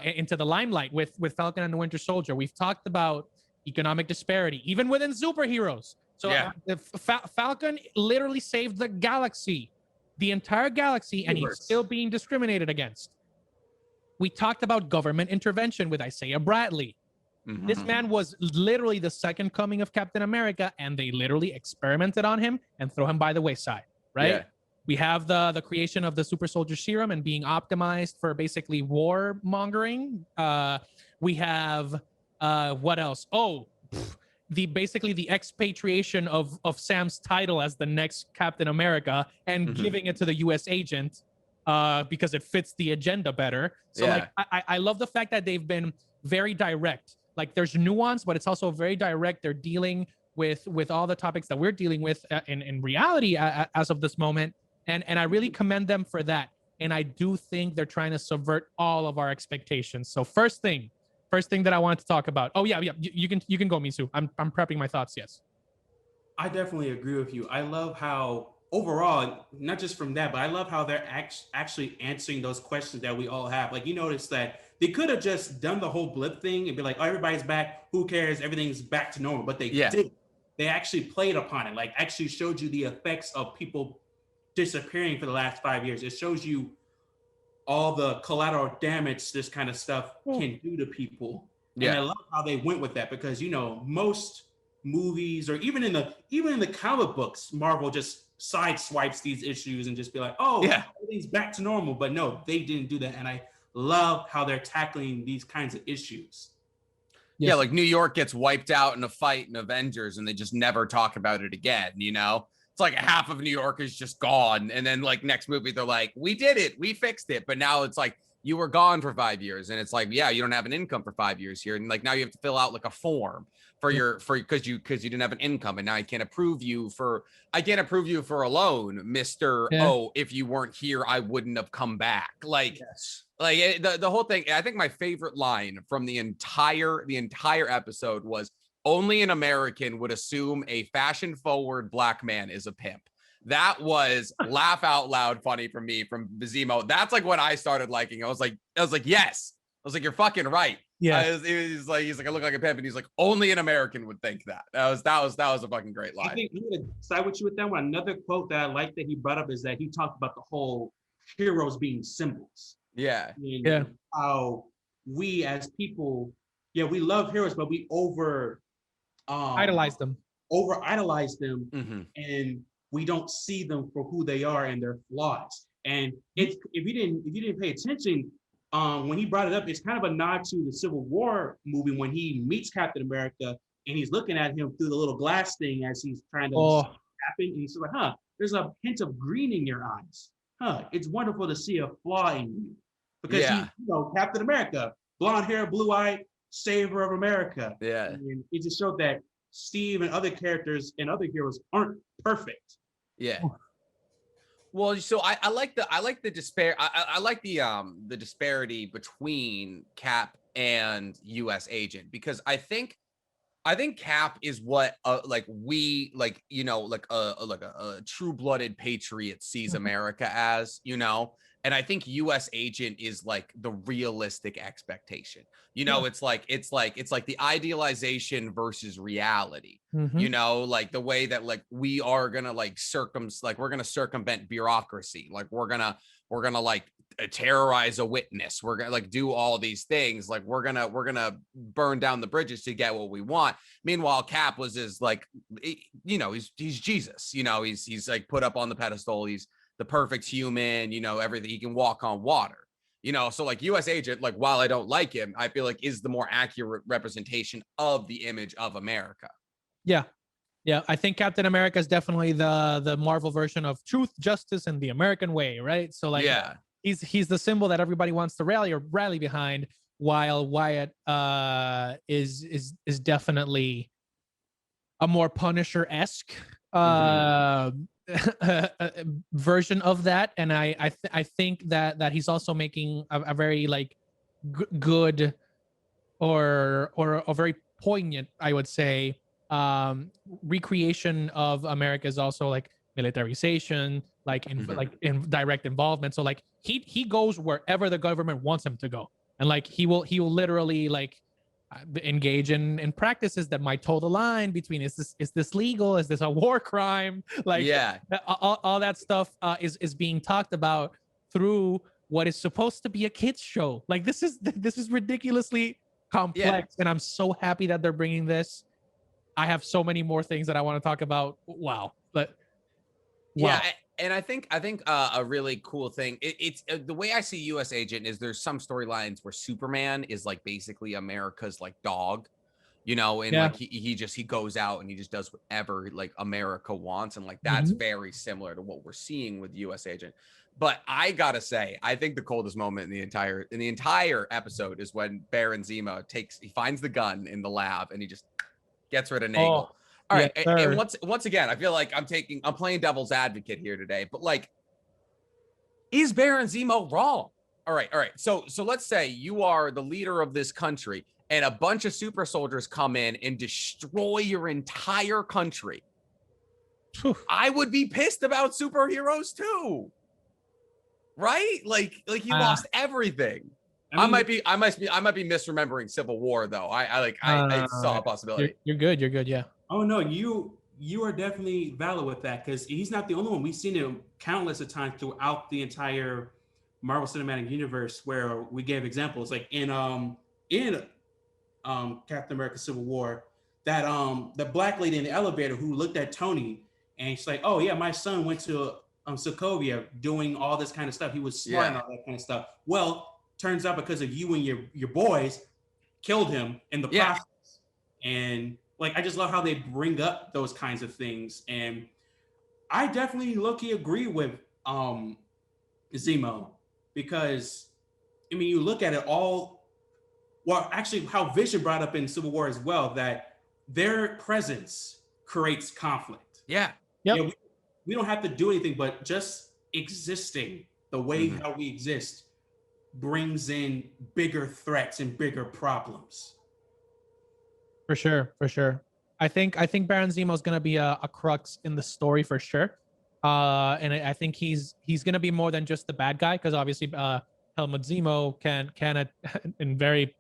into the limelight with Falcon and the Winter Soldier. We've talked about economic disparity, even within superheroes. So Falcon literally saved the galaxy, the entire galaxy, and he's still being discriminated against. We talked about government intervention with Isaiah Bradley. This man was literally the second coming of Captain America, and they literally experimented on him and throw him by the wayside, right? Yeah. We have the creation of the super soldier serum and being optimized for basically war mongering. We have what else? The expatriation of Sam's title as the next Captain America and giving it to the U.S. agent because it fits the agenda better. So I love the fact that they've been very direct. Like there's nuance, but it's also very direct. They're dealing with all the topics that we're dealing with in reality as of this moment. And I really commend them for that. And I do think they're trying to subvert all of our expectations. So first thing that I wanted to talk about. Oh yeah. You can go, Mizu. I'm prepping my thoughts. Yes. I definitely agree with you. I love how overall, not just from that, but I love how they're actually answering those questions that we all have. Like you notice that they could have just done the whole blip thing and be like, oh, everybody's back. Who cares? Everything's back to normal. But they didn't. They actually played upon it. Like actually showed you the effects of people disappearing for the last 5 years. It shows you all the collateral damage this kind of stuff can do to people. And I love how they went with that because most movies or even in the comic books, Marvel just sideswipes these issues and just be like, everything's back to normal. But no, they didn't do that. And I love how they're tackling these kinds of issues. Yes. Yeah, like New York gets wiped out in a fight in Avengers and they just never talk about it again, you know? It's like half of New York is just gone. And then like next movie, they're like, we did it. We fixed it. But now it's like, you were gone for 5 years. And it's like, yeah, you don't have an income for 5 years here. And like, now you have to fill out like a form because you didn't have an income. And now I can't approve you for a loan, Mr. Yeah. Oh, if you weren't here, I wouldn't have come back. Like, Yes. like the whole thing. I think my favorite line from the entire episode was, only an American would assume a fashion forward black man is a pimp. That was laugh out loud funny for me from Zemo. That's like what I started liking. I was like, yes. I was like, you're fucking right. Yeah. He's like, I look like a pimp, and he's like, only an American would think that. That was a fucking great line. I think I'm gonna side with you with that one. Another quote that I like that he brought up is that he talked about the whole heroes being symbols. Yeah. And how we as people, we love heroes, but we idolize them. And we don't see them for who they are and their flaws. And if you didn't pay attention, when he brought it up, it's kind of a nod to the Civil War movie when he meets Captain America and he's looking at him through the little glass thing as he's trying to happen, and he's like, there's a hint of green in your eyes. It's wonderful to see a flaw in you. Because he's, Captain America, blonde hair, blue-eyed, savior of America. Yeah. And it just showed that Steve and other characters and other heroes aren't perfect. Yeah. Well, so I like the disparity between Cap and U.S. Agent, because I think Cap is what a true-blooded patriot sees America as, and I think U.S. Agent is like the realistic expectation. It's like the idealization versus reality. Like the way that like we are gonna we're gonna circumvent bureaucracy. Like we're gonna like terrorize a witness. We're gonna like do all these things. Like we're gonna burn down the bridges to get what we want. Meanwhile, Cap was he's Jesus. He's like put up on the pedestal. He's the perfect human, everything. He can walk on water, so like U.S. Agent, like while I don't like him, I feel like is the more accurate representation of the image of America. Yeah. I think Captain America is definitely the Marvel version of truth, justice, and the American way, right? So like, he's the symbol that everybody wants to rally behind, while Wyatt is definitely a more Punisher-esque version of that. And I think that he's also making a very like good or a very poignant, I would say, recreation of America is also like militarization, like in direct involvement. So like he goes wherever the government wants him to go, and like he will literally like engage in practices that might toe the line between is this legal, is this a war crime, like all that stuff is being talked about through what is supposed to be a kids show. Like this is ridiculously complex, and I'm so happy that they're bringing this. I have so many more things that I want to talk about. Wow. And I think a really cool thing, it's the way I see U.S. Agent is there's some storylines where Superman is like basically America's like dog, like he goes out and he just does whatever like America wants, and like that's very similar to what we're seeing with U.S. Agent. But I gotta say, I think the coldest moment in the entire episode is when Baron Zemo finds the gun in the lab and he just gets rid of Nagel. All right, and once again, I feel like I'm playing devil's advocate here today, but like, is Baron Zemo wrong? All right. So let's say you are the leader of this country, and a bunch of super soldiers come in and destroy your entire country. I would be pissed about superheroes too, right? Like he lost everything. I might be misremembering Civil War though. I saw a possibility. You're good. Yeah. Oh no, you are definitely valid with that, because he's not the only one. We've seen him countless of times throughout the entire Marvel Cinematic Universe, where we gave examples, like in Captain America: Civil War, that the black lady in the elevator who looked at Tony and she's like, "Oh yeah, my son went to Sokovia doing all this kind of stuff. He was smart and all that kind of stuff." Well, turns out because of you and your boys killed him in the process. And like, I just love how they bring up those kinds of things. And I definitely low-key agree with Zemo, because I mean, you look at it all, well, actually how Vision brought up in Civil War as well, that their presence creates conflict. Yeah. Yep. You know, we don't have to do anything, but just existing the way how we exist brings in bigger threats and bigger problems. For sure. I think Baron Zemo is gonna be a crux in the story for sure. And I think he's gonna be more than just the bad guy, because obviously Helmut Zemo can in very,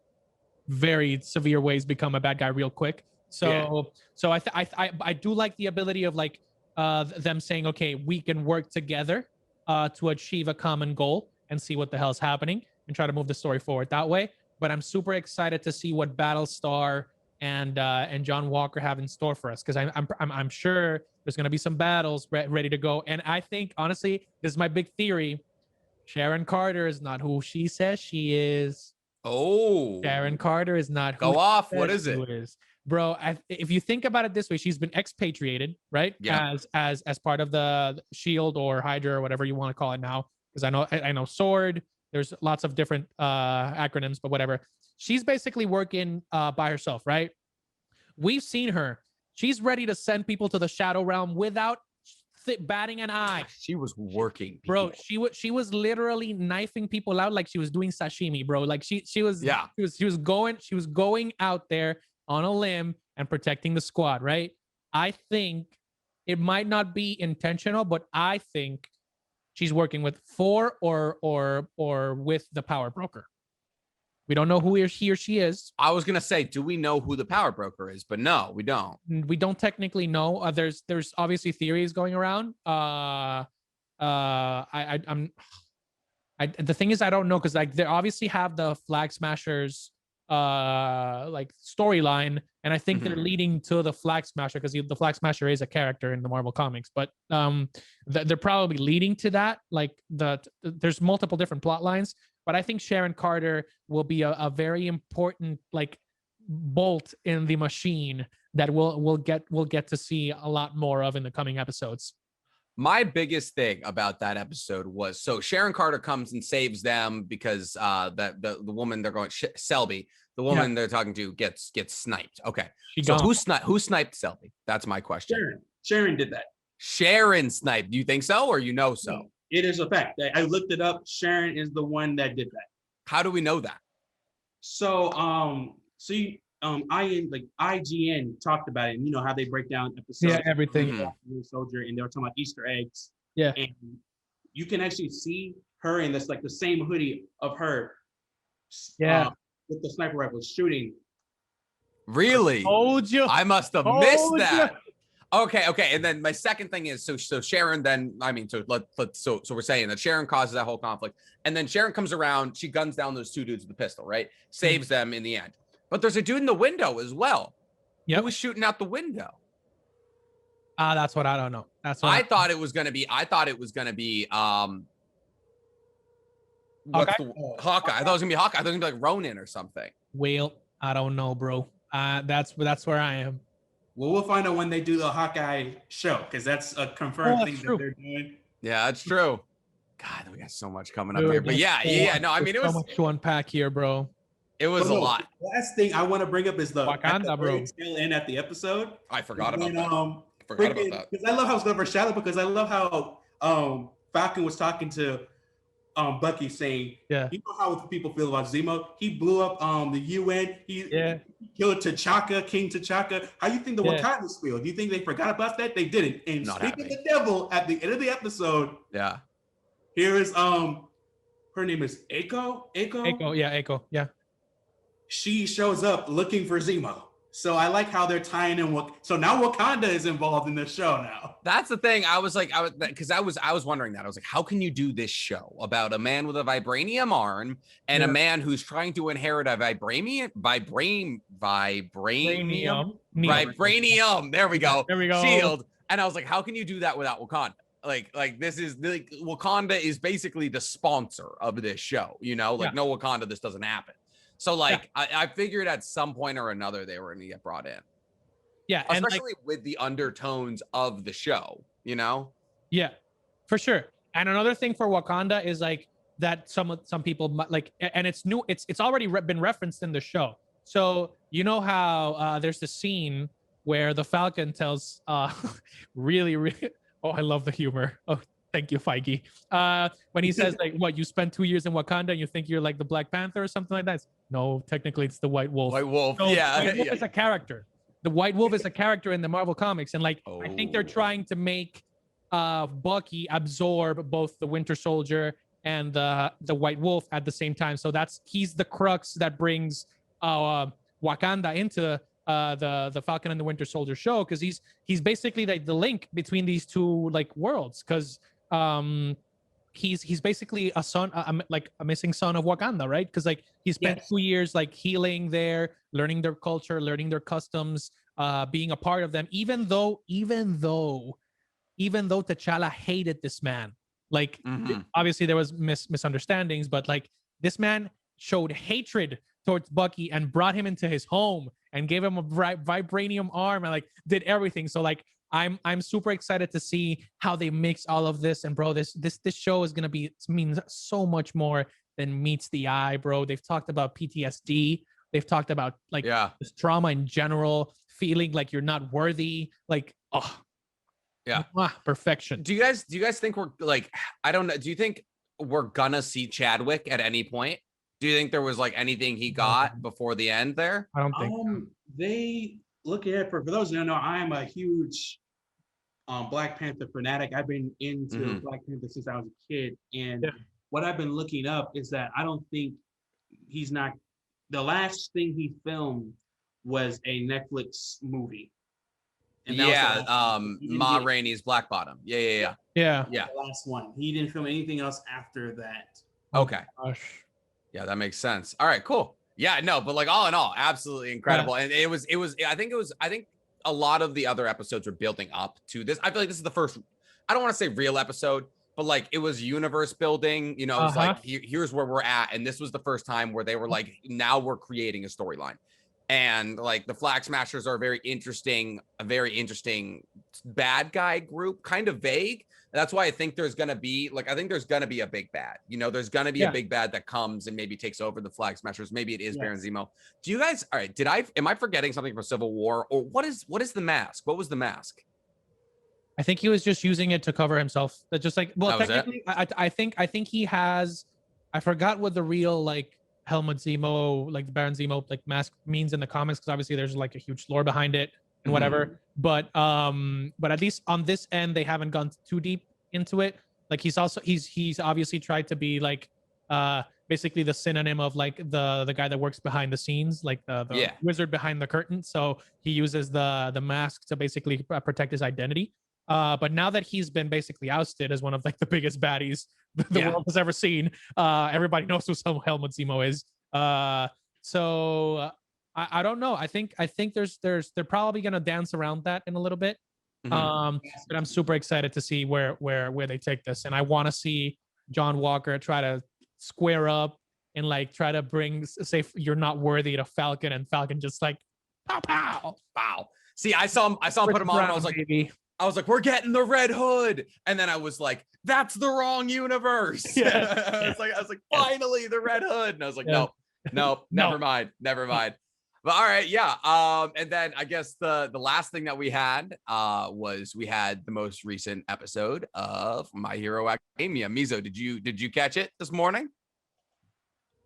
very severe ways become a bad guy real quick. So I do like the ability of like them saying, okay, we can work together to achieve a common goal and see what the hell's happening and try to move the story forward that way. But I'm super excited to see what Battlestar and John Walker have in store for us, because I'm sure there's going to be some battles ready to go. And I think, honestly, this is my big theory: Sharon Carter is not who she says she is. Oh, Sharon Carter is not who go off. she What says is she it? is. Bro, if you think about it this way, she's been expatriated, right? Yeah. As part of the Shield or Hydra or whatever you want to call it now, because I know Sword. There's lots of different acronyms, but whatever. She's basically working by herself, right? We've seen her. She's ready to send people to the Shadow Realm without batting an eye. She was working, bro. people. She was literally knifing people out like she was doing sashimi, bro. Like she was going out there on a limb and protecting the squad, right? I think it might not be intentional, but I think she's working with or with the power broker. We don't know who he or she is. I was gonna say, do we know who the power broker is? But no, we don't. We don't technically know. There's obviously theories going around. The thing is, I don't know, because like they obviously have the Flag Smashers like storyline, and I think they're leading to the Flag Smasher, because the Flag Smasher is a character in the Marvel comics, but they're probably leading to that. Like there's multiple different plot lines, but I think Sharon Carter will be a very important like bolt in the machine that we'll get to see a lot more of in the coming episodes. My biggest thing about that episode was, so Sharon Carter comes and saves them because the woman they're going, Selby, the woman they're talking to gets sniped. Okay, so who sniped Selby? That's my question. Sharon did that. Sharon sniped. Do you think so, or you know so? It is a fact. I looked it up. Sharon is the one that did that. How do we know that? So IGN talked about it, and you know how they break down episodes. Yeah, everything. Soldier, and they were talking about Easter eggs. Yeah, and you can actually see her in this, like the same hoodie of her. Yeah, with the sniper rifle shooting. Really? I told you. I must have missed that. Okay. And then my second thing is, so Sharon then, I mean, so we're saying that Sharon causes that whole conflict, and then Sharon comes around, she guns down those two dudes with the pistol, right? Saves them in the end. But there's a dude in the window as well. Yep. Who was shooting out the window? That's what I don't know. That's what I thought it was gonna be. Hawkeye. Hawkeye. I thought it was gonna be Hawkeye. I thought it was gonna be like Ronin or something. Well, I don't know, bro. That's where I am. Well, we'll find out when they do the Hawkeye show, because that's a confirmed thing that they're doing. Yeah, that's true. God, we got so much coming up here. But yeah. No, I mean, it was so much to unpack here, bro. It was a lot. The last thing I want to bring up is the Wakanda, bro. Tail end at the episode. I forgot about that. Because I love how it's overshadowed, because I love how Falcon was talking to Bucky, saying, you know how people feel about Zemo? He blew up the UN. He killed T'Chaka, King T'Chaka. How do you think the Wakandans feel? Do you think they forgot about that? They didn't. And speaking of the devil, at the end of the episode, here is her name is Eiko. Eiko. Yeah. She shows up looking for Zemo. So I like how they're tying in. So now Wakanda is involved in this show now. That's the thing. I was wondering that. I was like, how can you do this show about a man with a vibranium arm and a man who's trying to inherit a vibranium? There we go. Shield. And I was like, how can you do that without Wakanda? Like this is like Wakanda is basically the sponsor of this show. You know, like no Wakanda, this doesn't happen. So like, I figured at some point or another they were going to get brought in. Yeah, especially with the undertones of the show, you know? Yeah, for sure. And another thing for Wakanda is like that some people like, and it's new. It's already been referenced in the show. So you know how there's the scene where the Falcon tells really oh, I love the humor. Oh, thank you, Feige. When he says like, what, you spent 2 years in Wakanda and you think you're like the Black Panther or something like that? No, technically it's the White Wolf. White Wolf, so yeah. White Wolf is a character. The White Wolf is a character in the Marvel comics, and like I think they're trying to make Bucky absorb both the Winter Soldier and the White Wolf at the same time. So he's the crux that brings Wakanda into the Falcon and the Winter Soldier show, because he's basically like the link between these two like worlds, because he's basically a son, like a missing son of Wakanda, right? Because like he spent 2 years like healing there, learning their culture, learning their customs, being a part of them, even though T'Challa hated this man. Like obviously there was misunderstandings, but like this man showed hatred towards Bucky and brought him into his home and gave him a vibranium arm and like did everything. So like I'm super excited to see how they mix all of this. And bro, this show is gonna mean so much more than meets the eye, bro. They've talked about PTSD. They've talked about like this trauma in general, feeling like you're not worthy. Like, oh, yeah, perfection. Do you guys think we're like, I don't know, do you think we're gonna see Chadwick at any point? Do you think there was like anything he got before the end there? I don't think they look at it for those who don't know, I am a huge Black Panther fanatic. I've been into Black Panther since I was a kid, and what I've been looking up is that I don't think the last thing he filmed was a Netflix movie. And Ma Rainey's Black Bottom. Yeah. The last one. He didn't film anything else after that. Okay. Gosh. Yeah, that makes sense. All right, cool. Yeah, no, but like all in all, absolutely incredible. And it was I think a lot of the other episodes were building up to this. I feel like this is the first, I don't want to say real episode, but like it was universe building, you know, it was like here's where we're at, and this was the first time where they were like, now we're creating a storyline. And like the Flag Smashers are a very interesting bad guy group, kind of vague. And that's why I think there's gonna be a big bad. You know, there's gonna be a big bad that comes and maybe takes over the Flag Smashers. Maybe it is Baron Zemo. Do you guys? All right, am I forgetting something from Civil War, or what is the mask? What was the mask? I think he was just using it to cover himself. That just like, well, technically, I think he has. I forgot what the real like Helmut Zemo, like the Baron Zemo like mask means in the comics, because obviously there's like a huge lore behind it and whatever. But at least on this end they haven't gone too deep into it. Like he's obviously tried to be like basically the synonym of like the guy that works behind the scenes, like the wizard behind the curtain. So he uses the mask to basically protect his identity. But now that he's been basically ousted as one of like the biggest baddies the world has ever seen, everybody knows who Helmut Zemo is. So I don't know. I think they're probably gonna dance around that in a little bit. But I'm super excited to see where they take this, and I want to see John Walker try to square up and like try to say you're not worthy to Falcon, and Falcon just like pow pow pow. See, I saw him put him on, and I was like, baby. I was like, we're getting the Red Hood. And then I was like, that's the wrong universe. I was like, finally the Red Hood. And I was like, no, never mind. But all right, yeah. And then I guess the last thing that we had was we had the most recent episode of My Hero Academia. Mizo, did you catch it this morning?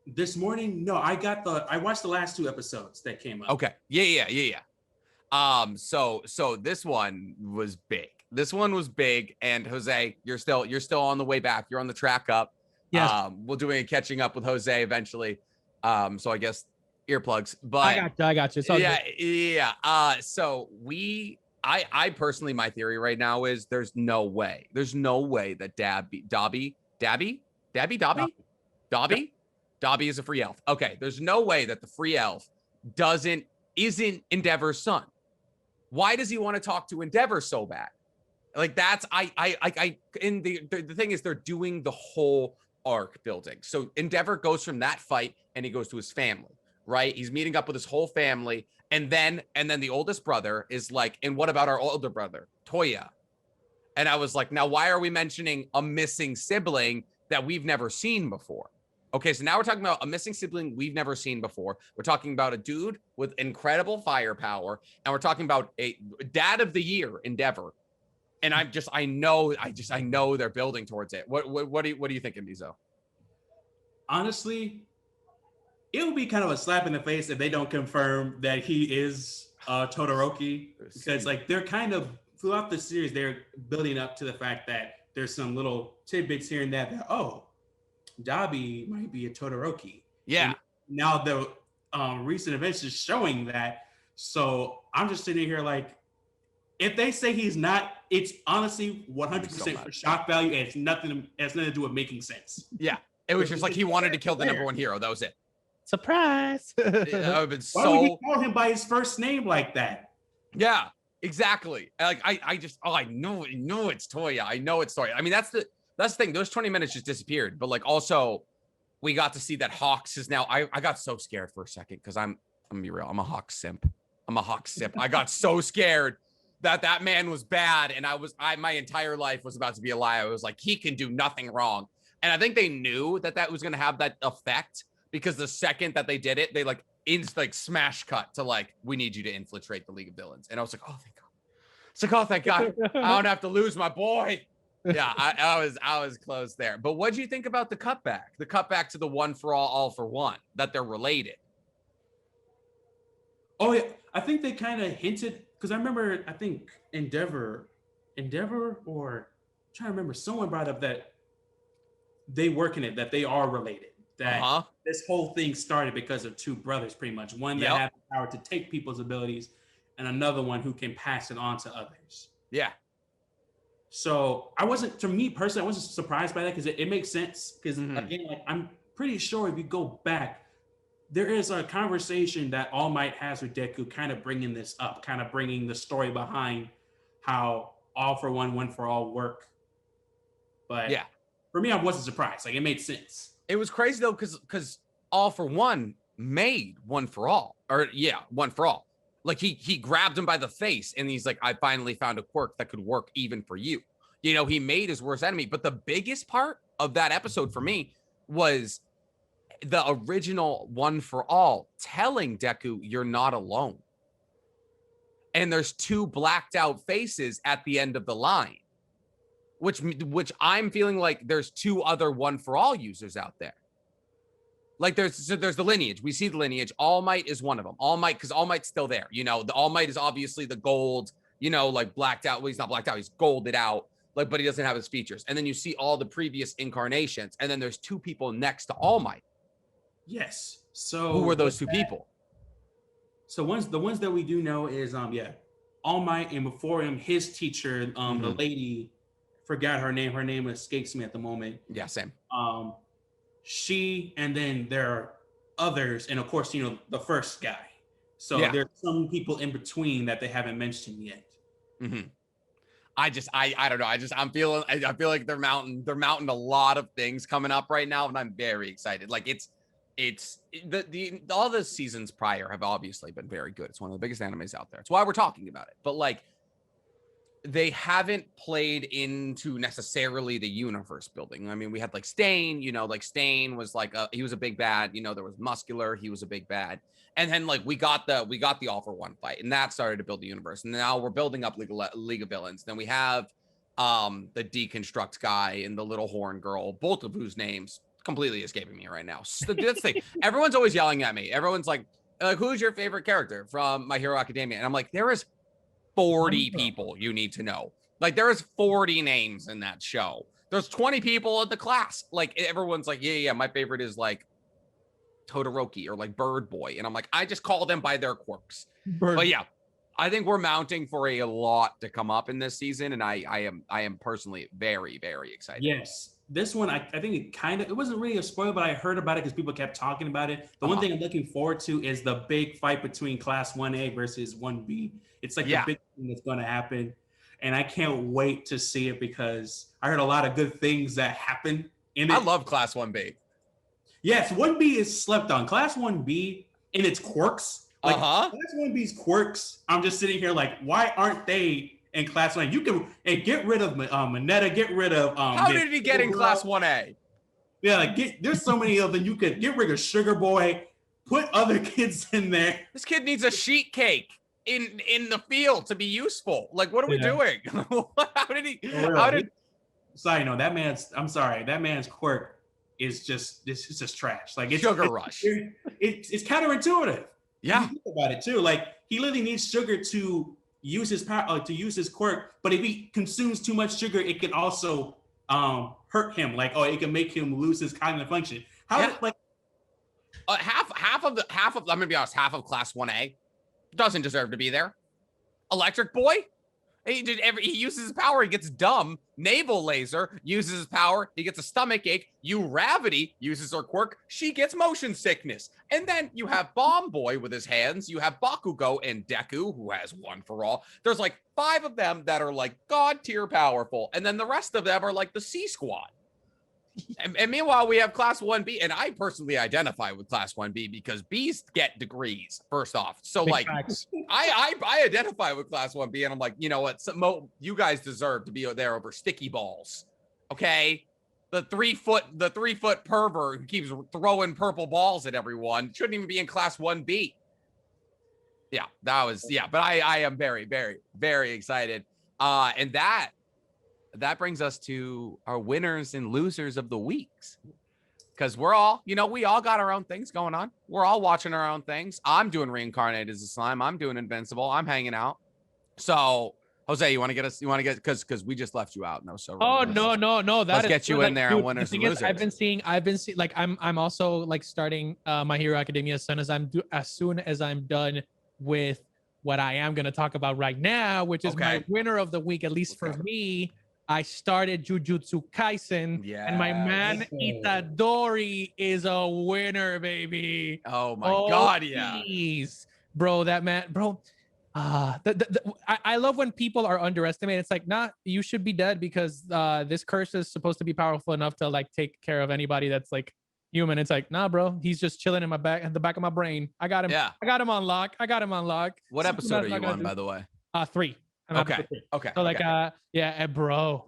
This morning? No, I watched the last 2 episodes that came up. Okay. Yeah. So this one was big. And Jose, you're still on the way back. You're on the track up. Yeah. We'll do a catching up with Jose eventually. So I guess earplugs, but I got you. Yeah. So I personally, my theory right now is there's no way that Dobby is a free elf. Okay. There's no way that the free elf isn't Endeavor's son. Why does he want to talk to Endeavor so bad? Like that's and the thing is they're doing the whole arc building. So Endeavor goes from that fight and he goes to his family. right? He's meeting up with his whole family. And then the oldest brother is like, and what about our older brother, Toya? And I was like, now why are we mentioning a missing sibling that we've never seen before? Okay, so now we're talking about a missing sibling we've never seen before. We're talking about a dude with incredible firepower, and we're talking about a dad of the year endeavor. And I know they're building towards it. What do you think, Mizu? Honestly, it would be kind of a slap in the face if they don't confirm that he is Todoroki, because like they're kind of throughout the series they're building up to the fact that there's some little tidbits here and there that Dabi might be a Todoroki. Yeah. And now the recent events is showing that. So I'm just sitting here like, if they say he's not, it's honestly 100% for shock value, and it has nothing to do with making sense. Yeah, it was just like he wanted to kill the number one hero. That was it. Surprise! That would have been Why would you call him by his first name like that? Yeah, exactly. Like I know it's Toya. I know it's Toya. I mean, that's the thing. Those 20 minutes just disappeared. But like also, we got to see that Hawks is now. I got so scared for a second because I'm gonna be real. I'm a Hawks simp. I got so scared that man was bad, and my entire life was about to be a lie. I was like, he can do nothing wrong. And I think they knew that was going to have that effect, because the second that they did it, they like smash cut to like, we need you to infiltrate the League of Villains. And I was like, oh, thank God. It's like, oh, thank God. I don't have to lose my boy. Yeah, I was close there. But what do you think about the cutback to the one for all for one, that they're related? Oh yeah, I think they kind of hinted, because I remember, I think Endeavor, or I'm trying to remember, someone brought up that they work in it, that they are related. That this whole thing started because of two brothers, pretty much. One that had the power to take people's abilities, and another one who can pass it on to others. Yeah. So to me personally, I wasn't surprised by that, because it makes sense. Because again, like, I'm pretty sure if you go back, there is a conversation that All Might has with Deku, kind of bringing this up, kind of bringing the story behind how All for One for All work. But yeah, for me, I wasn't surprised. Like, it made sense. It was crazy though, because All for One made One for All, One for All. Like he grabbed him by the face, and he's like, I finally found a quirk that could work even for you. You know, he made his worst enemy. But the biggest part of that episode for me was the original One for All telling Deku, you're not alone. And there's two blacked out faces at the end of the line, which I'm feeling like there's two other One for All users out there. Like there's the lineage. We see the lineage. All Might is one of them. All Might, because All Might's still there. You know, the All Might is obviously the gold, you know, like blacked out. Well, he's not blacked out. He's golded out. Like, but he doesn't have his features. And then you see all the previous incarnations. And then there's two people next to All Might. Yes. So who were those two people? So the ones that we do know is All Might, and before him, his teacher, the lady, forgot her name. Her name escapes me at the moment. Yeah, same. She, and then there are others, and of course, you know, the first guy. So there's some people in between that they haven't mentioned yet. Mm-hmm. I don't know. I feel like they're mounting a lot of things coming up right now, and I'm very excited. Like all the seasons prior have obviously been very good. It's one of the biggest animes out there. It's why we're talking about it. But like, they haven't played into necessarily the universe building. I mean, we had like Stain, you know, like Stain was like he was a big bad, you know, there was Muscular, he was a big bad. And then like we got the All for One fight, and that started to build the universe. And now we're building up League of Villains. Then we have the Deconstruct guy and the little horn girl, both of whose names completely escaping me right now. So that's the thing. Everyone's always yelling at me. Everyone's like, who's your favorite character from My Hero Academia? And I'm like, there is 40 people you need to know. Like, there is 40 names in that show. There's 20 people in the class. Like, everyone's like, yeah, my favorite is like Todoroki or like Bird Boy. And I'm like, I just call them by their quirks. But yeah, I think we're mounting for a lot to come up in this season. And I am personally very, very excited. Yes. This one, I think it wasn't really a spoiler, but I heard about it because people kept talking about it. The one thing I'm looking forward to is the big fight between Class 1A versus 1B. It's like the big thing that's going to happen. And I can't wait to see it, because I heard a lot of good things that happen in it. I love Class 1B. Yes, 1B is slept on. Class 1B, in its quirks. Like Class 1B's quirks, I'm just sitting here like, why aren't they in Class 1? You can get rid of Mineta, get rid of how did he get in Class 1A? Yeah, like there's so many of them. You could get rid of Sugar Boy, put other kids in there. This kid needs a sheet cake in the field to be useful. Like, what are we doing? How did he? Sorry, no, that man's quirk is just trash. Like it's Sugar Rush. It's counterintuitive. Yeah, you think about it too. Like he literally needs sugar to use his power, to use his quirk. But if he consumes too much sugar, it can also hurt him. Like, it can make him lose his cognitive function. Half of I'm gonna be honest, half of Class 1A doesn't deserve to be there. Electric Boy, he uses his power, he gets dumb. Naval Laser uses his power, he gets a stomach ache. Uravity uses her quirk, she gets motion sickness. And then you have Bomb Boy with his hands. You have Bakugo and Deku, who has one for all. There's like 5 of them that are like god tier powerful, and then the rest of them are like the C Squad. And meanwhile, we have Class 1B, and I personally identify with Class 1B because Bs get degrees, first off. So, Big like, facts. I identify with Class 1B, and I'm like, you know what? You guys deserve to be there over sticky balls, okay? The 3 foot pervert who keeps throwing purple balls at everyone shouldn't even be in Class 1B. Yeah, but I am very, very, very excited. And that brings us to our winners and losers of the weeks, because we all got our own things going on. We're all watching our own things. I'm doing Reincarnated as a Slime. I'm doing Invincible. I'm hanging out. So Jose, you want to get because we just left you out. No, so no. Let's get you in there on winners and losers. I've been seeing like I'm also like starting My Hero Academia as soon as I'm done with what I am going to talk about right now, which is my winner of the week, at least for me. I started Jujutsu Kaisen, and my man Itadori is a winner, baby. Oh my God, yeah. Please. Bro, that man, bro. I love when people are underestimated. It's like, you should be dead because this curse is supposed to be powerful enough to like take care of anybody that's like human. It's like, nah, bro. He's just chilling in the back of my brain. I got him. Yeah. I got him on lock. What episode are you on, by the way? 3. Okay. So like, bro,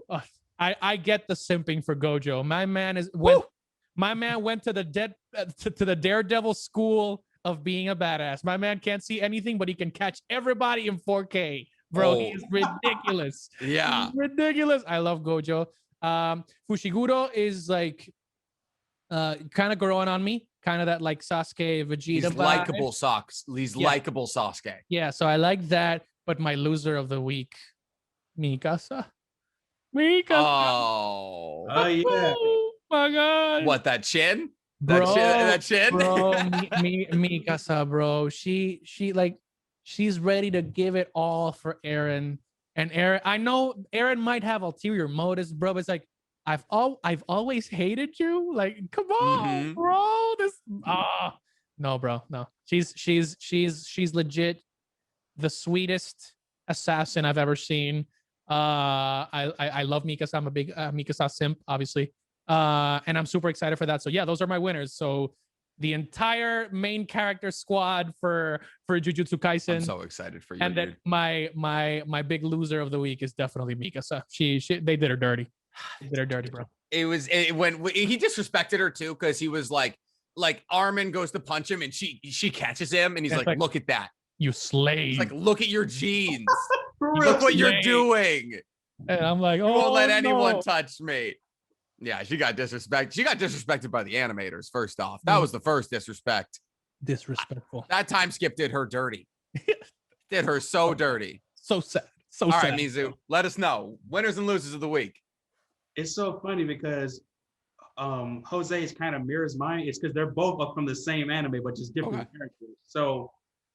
I get the simping for Gojo. My man went to the Daredevil school of being a badass. My man can't see anything, but he can catch everybody in 4K. Bro, he is ridiculous. Yeah, he's ridiculous. I love Gojo. Fushiguro is like, kind of growing on me. Kind of that like Sasuke, Vegeta. He's likable likable Sasuke. Yeah, so I like that. But my loser of the week, Mikasa. Oh yeah. Oh my God. What, that chin? Bro, that chin? Bro, Mikasa, bro. She's ready to give it all for Eren. And Eren, I know Eren might have ulterior motives, bro, but it's like, I've always hated you. Like, come on, bro. No, bro, no. She's legit the sweetest assassin I've ever seen. I love Mikasa. I'm a big Mikasa simp, obviously. And I'm super excited for that. So yeah, those are my winners. So the entire main character squad for Jujutsu Kaisen. I'm so excited for you. And then my big loser of the week is definitely Mikasa. They did her dirty. They did her dirty, bro. When he disrespected her too, because he was like Armin goes to punch him and she catches him and he's like, look at that. You slave. It's like, look at your jeans. Look what you're doing. And I'm like, you won't let anyone touch me. Yeah, she got disrespected. She got disrespected by the animators, first off. That was the first disrespect. Disrespectful. That time skip did her dirty. Did her so dirty. So sad. All right, Mizu, let us know. Winners and losers of the week. It's so funny because Jose's kind of mirrors mine. It's because they're both up from the same anime, but just different characters. So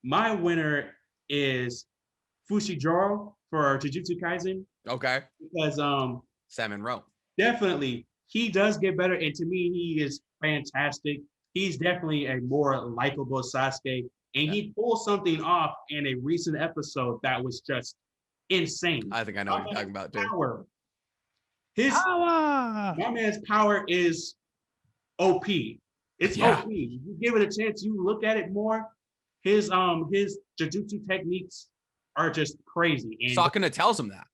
my winner is Fushiguro for Jujutsu Kaisen. Okay. Because Salmon Row. Definitely, he does get better, and to me, he is fantastic. He's definitely a more likable Sasuke, and he pulled something off in a recent episode that was just insane. I think I know what you're talking about, too. Power. My man's power is OP. It's OP. You give it a chance, you look at it more, his jujutsu techniques are just crazy. And Sakuna tells him that.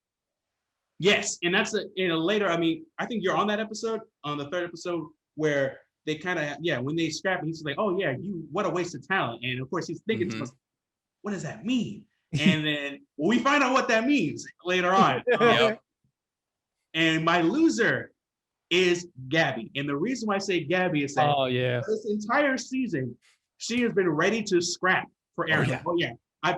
yes, and that's in a later. I mean, I think you're on that episode, on the third episode, where they kind of when they scrap, he's like, oh yeah, what a waste of talent. And of course he's thinking to himself, what does that mean? And then we find out what that means later on. And my loser is Gabby. And the reason why I say Gabby is that this entire season, she has been ready to scrap for Eren.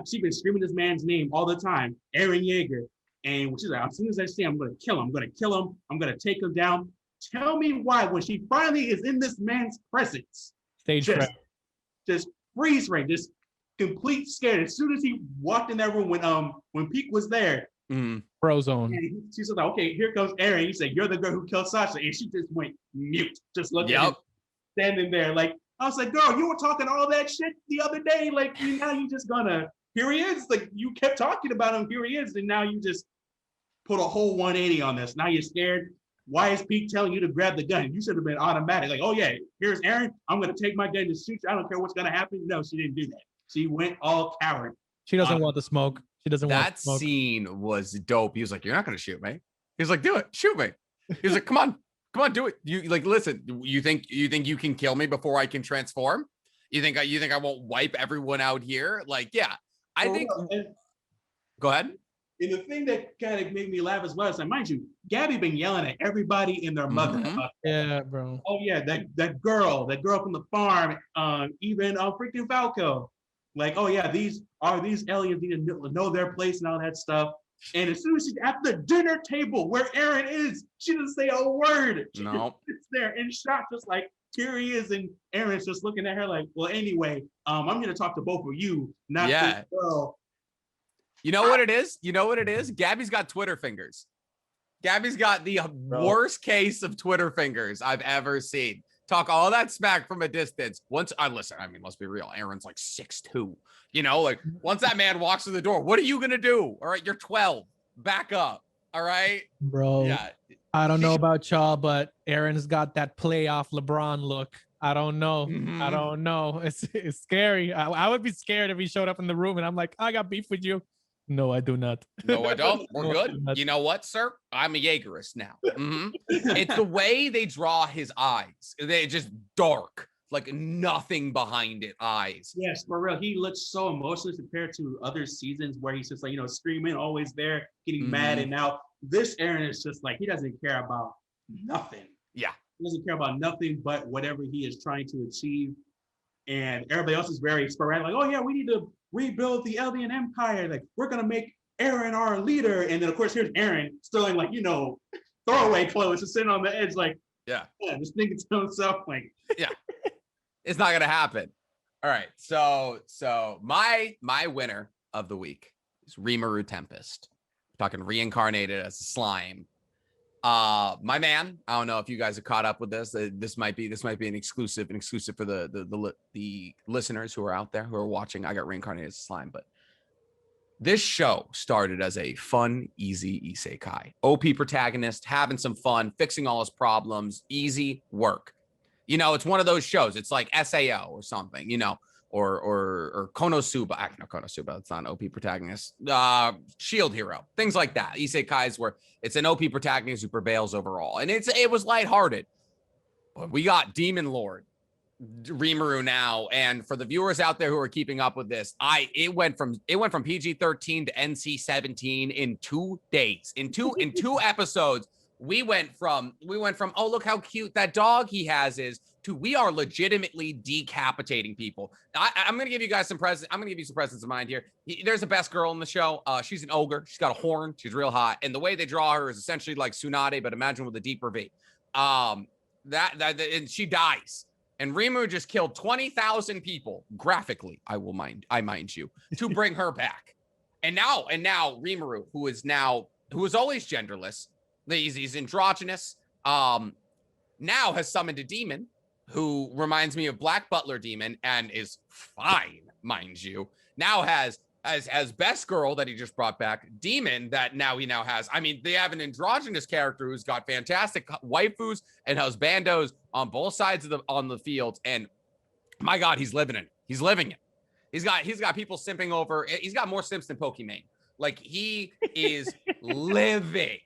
She's been screaming this man's name all the time, Eren Yeager. And she's like, as soon as I see him, I'm going to kill him. I'm going to kill him. I'm going to take him down. Tell me why, when she finally is in this man's presence, just freeze frame, just complete scared. As soon as he walked in that room when Peak was there, Frozone. She's like, okay, here comes Eren. He said, you're the girl who killed Sasha. And she just went mute, just looking at him standing there. Like, I was like, girl, you were talking all that shit the other day. Like, now you just gonna, here he is. Like, you kept talking about him, here he is. And now you just put a whole 180 on this. Now you're scared. Why is Pete telling you to grab the gun? You should have been automatic. Like, oh yeah, here's Eren. I'm going to take my gun to shoot you. I don't care what's going to happen. No, she didn't do that. She went all coward. She doesn't want the smoke. She doesn't want that scene was dope. He was like, you're not going to shoot me. He was like, do it. Shoot me. He was like, come on, do it. You like, listen, you think you can kill me before I can transform? You think I won't wipe everyone out here? Like, yeah, I think. Go ahead. And the thing that kind of made me laugh as well is, mind you, Gabby been yelling at everybody and their mother. Yeah, bro. Oh yeah, that girl from the farm, even freaking Falco. Like, oh yeah, these aliens need to know their place and all that stuff. And as soon as she's at the dinner table where Eren is, she doesn't say a word. She just sits there in shock, just like, here he is, and Eren's just looking at her like, well, anyway, I'm gonna talk to both of you, not this girl. You know what it is? Gabby's got Twitter fingers. Gabby's got the worst case of Twitter fingers I've ever seen. Talk all that smack from a distance. Once I listen, I mean, let's be real. Aaron's like 6'2". You know, like once that man walks through the door, what are you gonna do? All right, you're 12. Back up. All right, bro. Yeah. I don't know about y'all, but Aaron's got that playoff LeBron look. I don't know. I don't know. It's scary. I would be scared if he showed up in the room and I'm like, I got beef with you. No, I do not. No, I don't. We're good. You know what, sir? I'm a Jaegerist now. It's the way they draw his eyes. They're just dark, like nothing behind it eyes. Yes, for real. He looks so emotional compared to other seasons where he's just like, screaming, always there, getting mad. And now this Eren is just like, he doesn't care about nothing. Yeah. He doesn't care about nothing but whatever he is trying to achieve. And everybody else is very sporadic, like, oh yeah, we need to rebuild the Eldian Empire. Like, we're gonna make Eren our leader. And then of course here's Eren still in, like, throwaway clothes, just sitting on the edge, like, just thinking to himself, like, it's not gonna happen. All right, so my winner of the week is Rimuru Tempest. We're talking reincarnated as a slime. My man, I don't know if you guys are caught up with this. This might be an exclusive for the listeners who are out there who are watching. I got reincarnated as a slime, but this show started as a fun, easy isekai. OP protagonist having some fun, fixing all his problems, easy work. It's one of those shows. It's like SAO or something, or Konosuba. No, Konosuba, it's not an OP protagonist. Shield Hero, things like that. Isekais where it's an OP protagonist who prevails overall. And it was lighthearted. But we got Demon Lord Rimuru now. And for the viewers out there who are keeping up with this, it went from PG-13 to NC-17 in 2 days. In two episodes. We went from, oh, look how cute that dog he has is, to we are legitimately decapitating people. I'm going to give you guys some presents. I'm going to give you some presence of mind here. There's a best girl in the show. She's an ogre. She's got a horn. She's real hot. And the way they draw her is essentially like Tsunade, but imagine with a deeper V. And she dies. And Rimuru just killed 20,000 people graphically. I mind you, to bring her back. And now Rimuru, who is always genderless, he's androgynous, now has summoned a demon who reminds me of Black Butler Demon and is fine, mind you. Now has best girl that he just brought back, demon that he now has. I mean, they have an androgynous character who's got fantastic waifus and husbandos on both sides on the field. And my God, he's living it. He's got people simping over. He's got more simps than Pokimane. Like, he is living.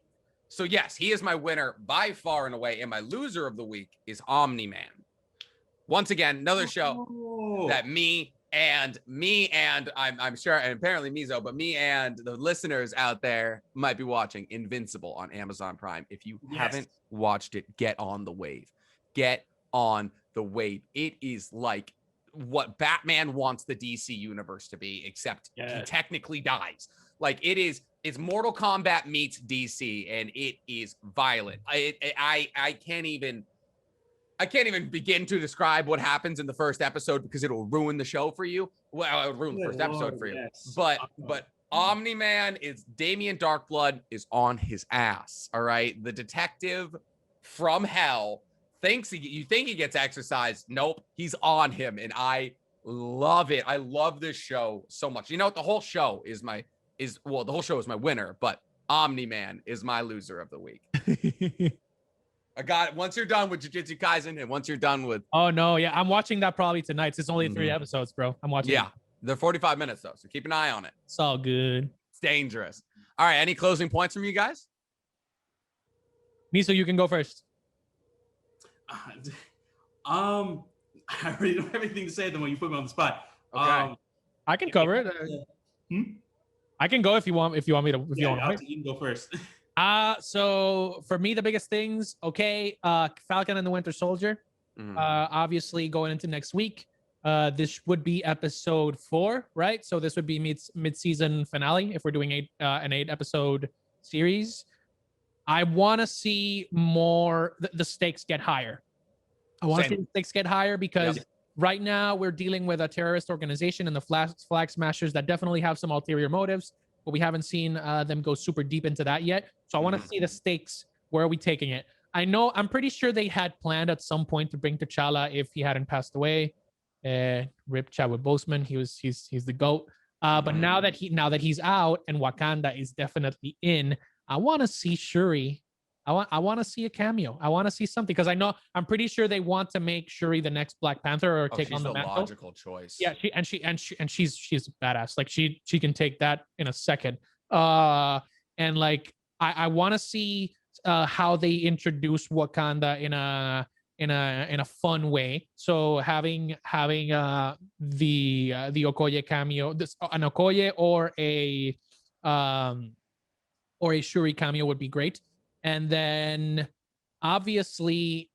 So yes, he is my winner by far and away. And my loser of the week is Omni-Man. Once again, another show that me and I'm sure, and apparently Mizo, but me and the listeners out there might be watching, Invincible on Amazon Prime. If you haven't watched it, get on the wave. Get on the wave. It is like what Batman wants the DC universe to be, except he technically dies. Like, it's Mortal Kombat meets DC, and it is violent. I can't even begin to describe what happens in the first episode because it'll ruin the show for you. Well, it'll ruin the first episode for you. Yes. But Omni-Man is Damien Darkblood is on his ass. All right. The detective from hell you think he gets exercise. Nope. He's on him. And I love it. I love this show so much. You know what? The whole show is my winner, but Omni-Man is my loser of the week. I got it. Once you're done with Jujutsu Kaisen and once you're done with... Oh, no. Yeah, I'm watching that probably tonight. It's only 3 episodes, bro. I'm watching it. They're 45 minutes, though, so keep an eye on it. It's all good. It's dangerous. All right, any closing points from you guys? Miso, you can go first. I really don't have anything to say when you put me on the spot. Okay. I can cover it. I can go if you want me to. You can go first. So for me, the biggest things, Falcon and the Winter Soldier. Obviously going into next week. This would be episode 4, right? So this would be mid-season finale if we're doing an 8-episode series. I want to see more the stakes get higher. I want to see the stakes get higher because right now we're dealing with a terrorist organization and the Flag Smashers that definitely have some ulterior motives, but we haven't seen them go super deep into that yet. So I want to see the stakes. Where are we taking it? I'm pretty sure they had planned at some point to bring T'Challa if he hadn't passed away. Rip Chadwick Boseman, he's the GOAT. But now that he's out and Wakanda is definitely in, I want to see Shuri. I want to see a cameo. I want to see something because I'm pretty sure they want to make Shuri the next Black Panther or take on the mantle. Logical choice. Yeah, she's badass. Like she can take that in a second. And like I want to see how they introduce Wakanda in a fun way. So having the Okoye cameo, an Okoye or a Shuri cameo would be great. And then obviously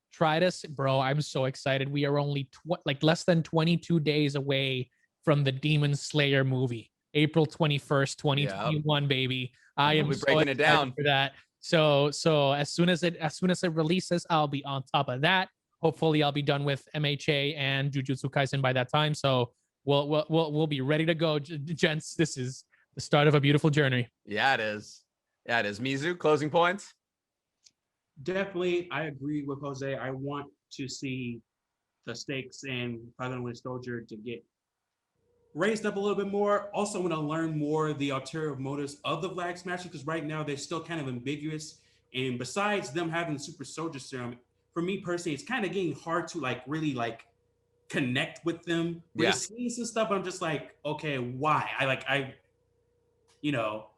bro, I'm so excited. We are only less than 22 days away from the Demon Slayer movie. April 21st, 2021, baby. I am so breaking it down for that. So as soon as it releases, I'll be on top of that. Hopefully I'll be done with MHA and Jujutsu Kaisen by that time. So we'll be ready to go, gents. This is the start of a beautiful journey. Yeah, it is. Mizu, closing points? Definitely, I agree with Jose. I want to see the stakes in Falcon and Winter Soldier to get raised up a little bit more. Also, want to learn more the ulterior motives of the Flag Smashers because right now they're still kind of ambiguous. And besides them having the Super Soldier Serum, for me personally, it's kind of getting hard to really connect with them. We're seeing some stuff, but I'm just like, okay, why?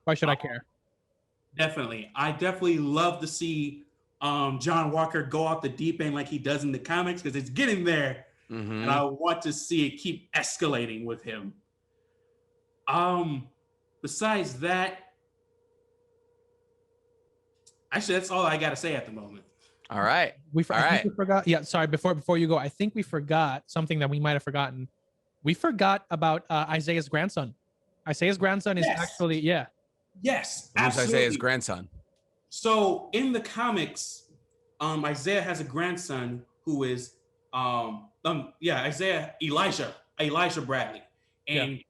Why should I care? Definitely. I definitely love to see John Walker go off the deep end like he does in the comics because it's getting there. And I want to see it keep escalating with him. Besides that, actually, that's all I got to say at the moment. All right. We forgot. Yeah, sorry. Before you go, I think we forgot something that we might have forgotten. We forgot about Isaiah's grandson. Isaiah's grandson is actually Yes, absolutely. Who's Isaiah's grandson? So in the comics, Isaiah has a grandson who is Elijah Bradley. And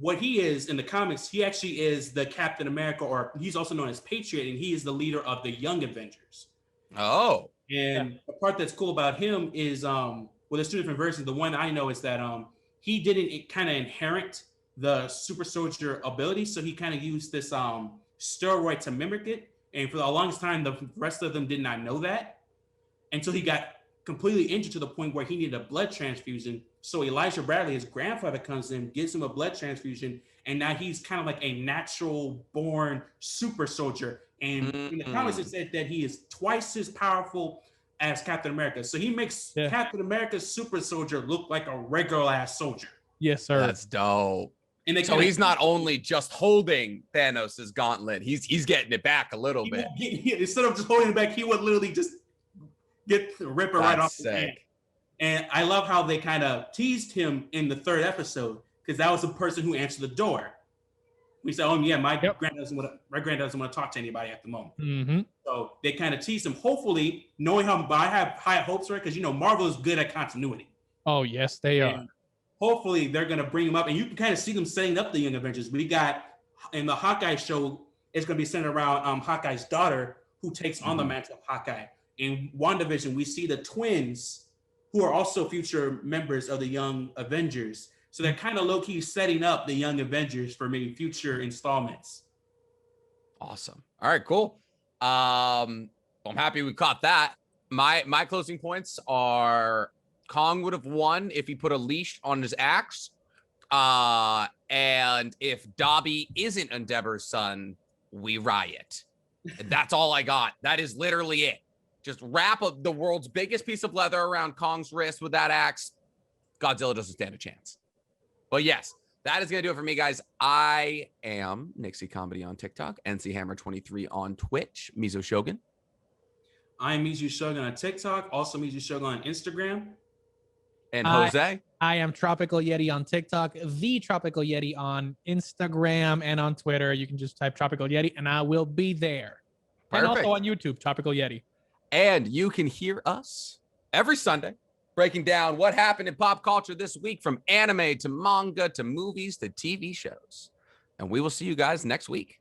what he is in the comics, he actually is the Captain America, or he's also known as Patriot, and he is the leader of the Young Avengers. Oh. And the part that's cool about him is, there's 2 different versions. The one I know is that he didn't kind of inherit the Super Soldier ability, so he kind of used this steroid to mimic it. And for the longest time, the rest of them did not know that until he got completely injured to the point where he needed a blood transfusion. So Elijah Bradley, his grandfather, comes in, gives him a blood transfusion, and now he's kind of like a natural born super soldier. And in the comics, it said that he is twice as powerful as Captain America. So he makes Captain America's super soldier look like a regular ass soldier. Yes, sir. That's dope. And so he's not only just holding Thanos' gauntlet, he's getting it back a little bit. Instead of just holding it back, he would literally just get the ripper right off the hand. And I love how they kind of teased him in the 3rd episode, because that was the person who answered the door. We said, "Oh yeah, my granddad doesn't want to talk to anybody at the moment." Mm-hmm. So they kind of teased him. Hopefully, knowing how I have high hopes for it, because Marvel is good at continuity. Oh yes, they are. Hopefully, they're gonna bring him up, and you can kind of see them setting up the Young Avengers. We got in the Hawkeye show, it's gonna be centered around Hawkeye's daughter, who takes on the mantle of Hawkeye. In WandaVision, we see the twins, who are also future members of the Young Avengers. So they're kind of low-key setting up the Young Avengers for maybe future installments. Awesome. All right, cool. I'm happy we caught that. My closing points are Kong would have won if he put a leash on his axe. And if Dobby isn't Endeavor's son, we riot. And that's all I got. That is literally it. Just wrap up the world's biggest piece of leather around Kong's wrist with that axe. Godzilla doesn't stand a chance. But yes, that is going to do it for me, guys. I am NickCComedy on TikTok, NCHammer23 on Twitch, Mizu Shogun. I'm Mizu Shogun on TikTok, also Mizu Shogun on Instagram. And Jose? I am TropicalYeti on TikTok, the TropicalYeti on Instagram and on Twitter. You can just type TropicalYeti and I will be there. Perfect. And also on YouTube, TropicalYeti. And you can hear us every Sunday breaking down what happened in pop culture this week, from anime to manga to movies to TV shows. And we will see you guys next week.